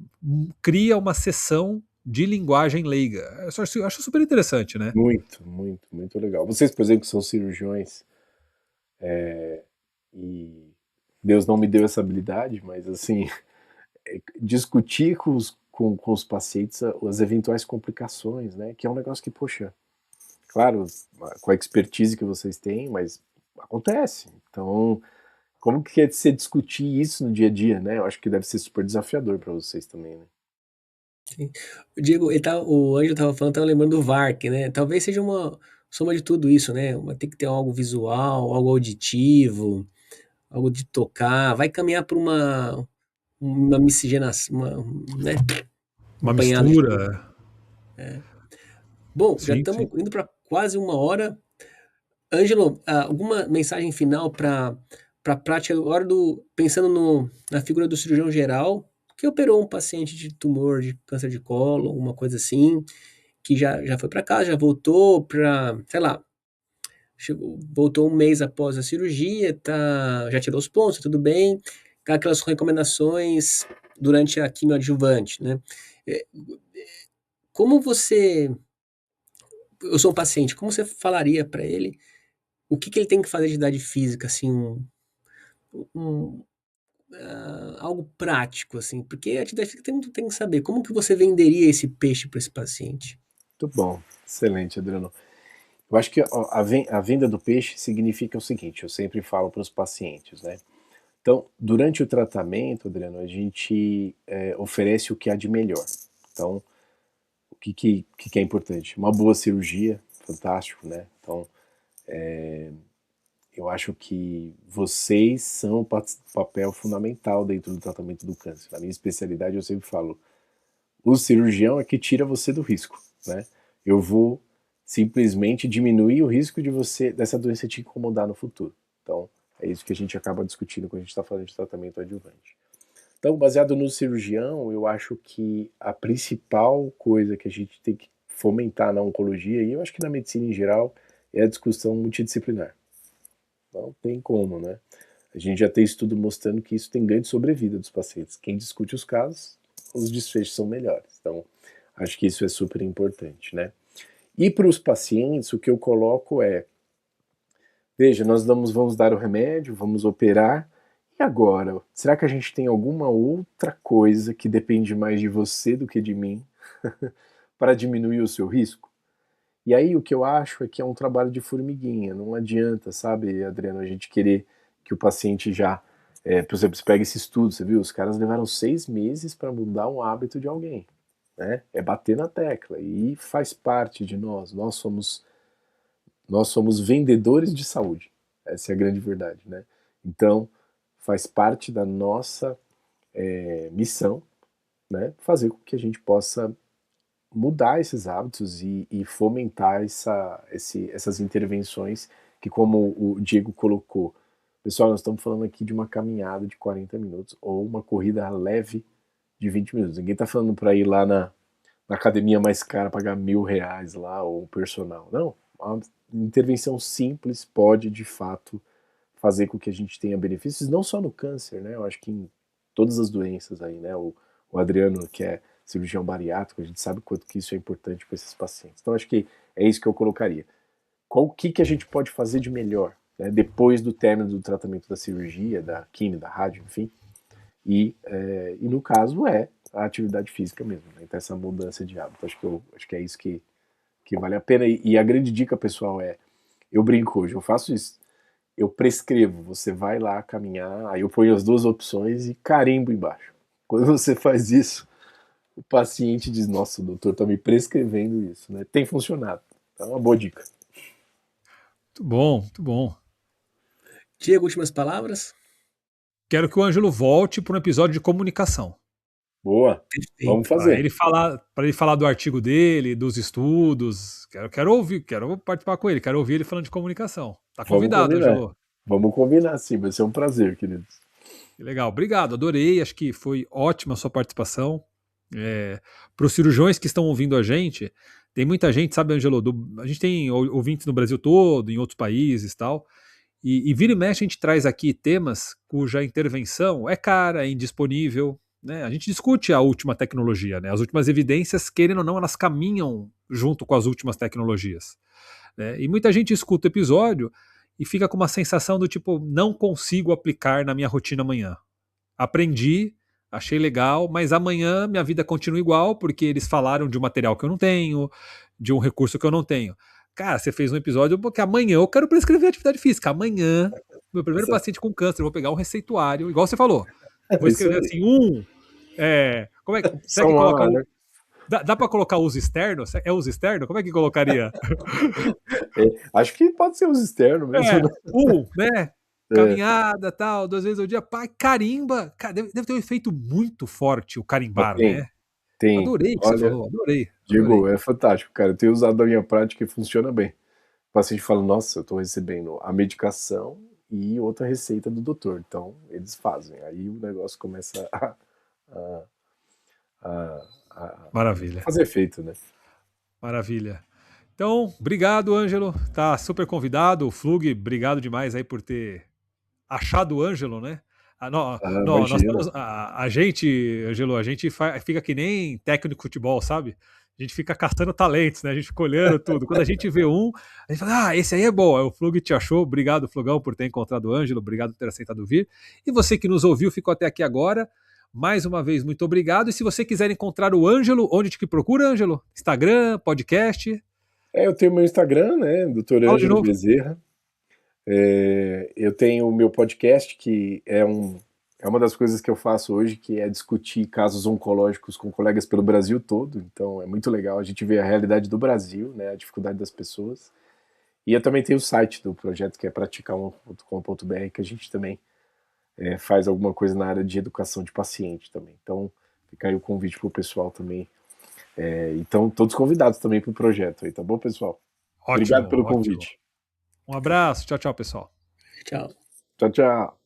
cria uma sessão de linguagem leiga. Eu acho super interessante, né? Muito, muito, muito legal. Vocês, por exemplo, que são cirurgiões, e Deus não me deu essa habilidade, mas assim, discutir com os pacientes as eventuais complicações, né? Que é um negócio que, poxa, claro, com a expertise que vocês têm, mas acontece. Então, como que é você discutir isso no dia a dia, né? Eu acho que deve ser super desafiador para vocês também, né? Sim. Diego, o Ângelo estava falando, estava lembrando do VARC, né? Talvez seja uma soma de tudo isso, né? Tem que ter algo visual, algo auditivo, algo de tocar, vai caminhar para uma miscigenação, né? Um Uma apanhado de tudo. mistura. Bom, já Sim, estamos sim. indo para quase uma hora. Ângelo, alguma mensagem final para a prática agora pensando na figura do cirurgião geral que operou um paciente de tumor de câncer de colo, uma coisa assim, que já foi para casa, já voltou para, sei lá, voltou um mês após a cirurgia, já tirou os pontos, tudo bem, aquelas recomendações durante a quimioadjuvante, né? Como eu sou um paciente, como você falaria para ele o que ele tem que fazer de atividade física, assim, algo prático, assim, porque a atividade física tem que saber como que você venderia esse peixe para esse paciente. Muito bom, excelente, Adriano. Eu acho que a venda do peixe significa o seguinte, eu sempre falo para os pacientes, né? Então, durante o tratamento, Adriano, a gente oferece o que há de melhor. Então, o que é importante? Uma boa cirurgia, fantástico, né? Então, eu acho que vocês são o papel fundamental dentro do tratamento do câncer. Na minha especialidade, eu sempre falo, o cirurgião é que tira você do risco, né? Eu vou simplesmente diminuir o risco dessa doença te incomodar no futuro. Então, é isso que a gente acaba discutindo quando a gente está falando de tratamento adjuvante. Então, baseado no cirurgião, eu acho que a principal coisa que a gente tem que fomentar na oncologia, e eu acho que na medicina em geral, é a discussão multidisciplinar. Não tem como, né? A gente já tem estudo mostrando que isso tem ganho de sobrevida dos pacientes. Quem discute os casos, os desfechos são melhores. Então, acho que isso é super importante, né? E para os pacientes, o que eu coloco veja, nós vamos dar o remédio, vamos operar, e agora? Será que a gente tem alguma outra coisa que depende mais de você do que de mim para diminuir o seu risco? E aí o que eu acho é que é um trabalho de formiguinha, não adianta, sabe, Adriano, a gente querer que o paciente já... por exemplo, você pega esse estudo, você viu? Os caras levaram 6 meses para mudar um hábito de alguém, né? É bater na tecla, e faz parte de nós somos vendedores de saúde, essa é a grande verdade, né? Então, faz parte da nossa missão, né? Fazer com que a gente possa mudar esses hábitos e fomentar essas intervenções que, como o Diego colocou, pessoal, nós estamos falando aqui de uma caminhada de 40 minutos ou uma corrida leve de 20 minutos. Ninguém está falando para ir lá na academia mais cara, pagar R$1.000 lá, ou o personal. Não, uma intervenção simples pode, de fato, fazer com que a gente tenha benefícios, não só no câncer, né? Eu acho que em todas as doenças aí, né? O Adriano, que é cirurgião bariátrico, a gente sabe quanto que isso é importante para esses pacientes. Então, acho que é isso que eu colocaria. O que a gente pode fazer de melhor, né, depois do término do tratamento da cirurgia, da quimio, da rádio, enfim, e no caso a atividade física mesmo, né? Então essa mudança de hábito, acho que é isso que vale a pena, e a grande dica, pessoal, eu brinco hoje, eu faço isso, eu prescrevo, você vai lá caminhar, aí eu ponho as duas opções e carimbo embaixo. Quando você faz isso, o paciente diz, nossa, o doutor está me prescrevendo isso, né? Tem funcionado, então é uma boa dica. Muito bom, muito bom. Diego, últimas palavras? Quero que o Ângelo volte para um episódio de comunicação. Boa, vamos fazer. Para ele falar do artigo dele, dos estudos. Quero ouvir, quero participar com ele, quero ouvir ele falando de comunicação. Tá convidado, Ângelo. Vamos combinar, sim, vai ser um prazer, queridos. Legal, obrigado, adorei, acho que foi ótima a sua participação. Para os cirurgiões que estão ouvindo a gente, tem muita gente, sabe, Ângelo, a gente tem ouvintes no Brasil todo, em outros países e tal, e vira e mexe a gente traz aqui temas cuja intervenção é cara, é indisponível, né? A gente discute a última tecnologia, né? As últimas evidências, querendo ou não, elas caminham junto com as últimas tecnologias, né? E muita gente escuta o episódio e fica com uma sensação do tipo, não consigo aplicar na minha rotina amanhã. Aprendi, achei legal, mas amanhã minha vida continua igual, porque eles falaram de um material que eu não tenho, de um recurso que eu não tenho. Cara, você fez um episódio porque amanhã eu quero prescrever atividade física. Amanhã, meu primeiro paciente com câncer, eu vou pegar um receituário, igual você falou. Vou escrever assim, como é que... Será que coloca né? Dá pra colocar uso externo? É uso externo? Como é que colocaria? Acho que pode ser uso externo mesmo. Né? Caminhada, tal, 2 vezes ao dia, pá, carimba. Cara, deve ter um efeito muito forte o carimbar, né? Tem. Adorei o que você falou, adorei. Diego, é fantástico, cara. Eu tenho usado na minha prática e funciona bem. O paciente fala, nossa, eu tô recebendo a medicação e outra receita do doutor. Então, eles fazem. Aí o negócio começa Maravilha. fazer efeito, né? Maravilha. Então, obrigado, Ângelo. Tá super convidado. O Flug, obrigado demais aí por ter achado o Ângelo, né? A gente, Ângelo, a gente fica que nem técnico de futebol, sabe? A gente fica caçando talentos, né? A gente fica olhando tudo. Quando a gente vê um, a gente fala, esse aí é bom. Aí o Flug te achou. Obrigado, Flugão, por ter encontrado o Ângelo. Obrigado por ter aceitado vir. E você que nos ouviu, ficou até aqui agora. Mais uma vez, muito obrigado. E se você quiser encontrar o Ângelo, onde te procura, Ângelo? Instagram, podcast? Eu tenho meu Instagram, né, Dr. Fala de Ângelo novo. Bezerra. Eu tenho o meu podcast, que é uma das coisas que eu faço hoje, que é discutir casos oncológicos com colegas pelo Brasil todo. Então é muito legal a gente ver a realidade do Brasil, né, a dificuldade das pessoas. E eu também tenho o site do projeto, que é praticar1.com.br, que a gente também faz alguma coisa na área de educação de paciente também. Então fica aí o convite para o pessoal também. Então todos convidados também para o projeto aí, tá bom, pessoal? Ótimo, Obrigado pelo ótimo. convite. Um abraço. Tchau, tchau, pessoal. Tchau. Tchau, tchau.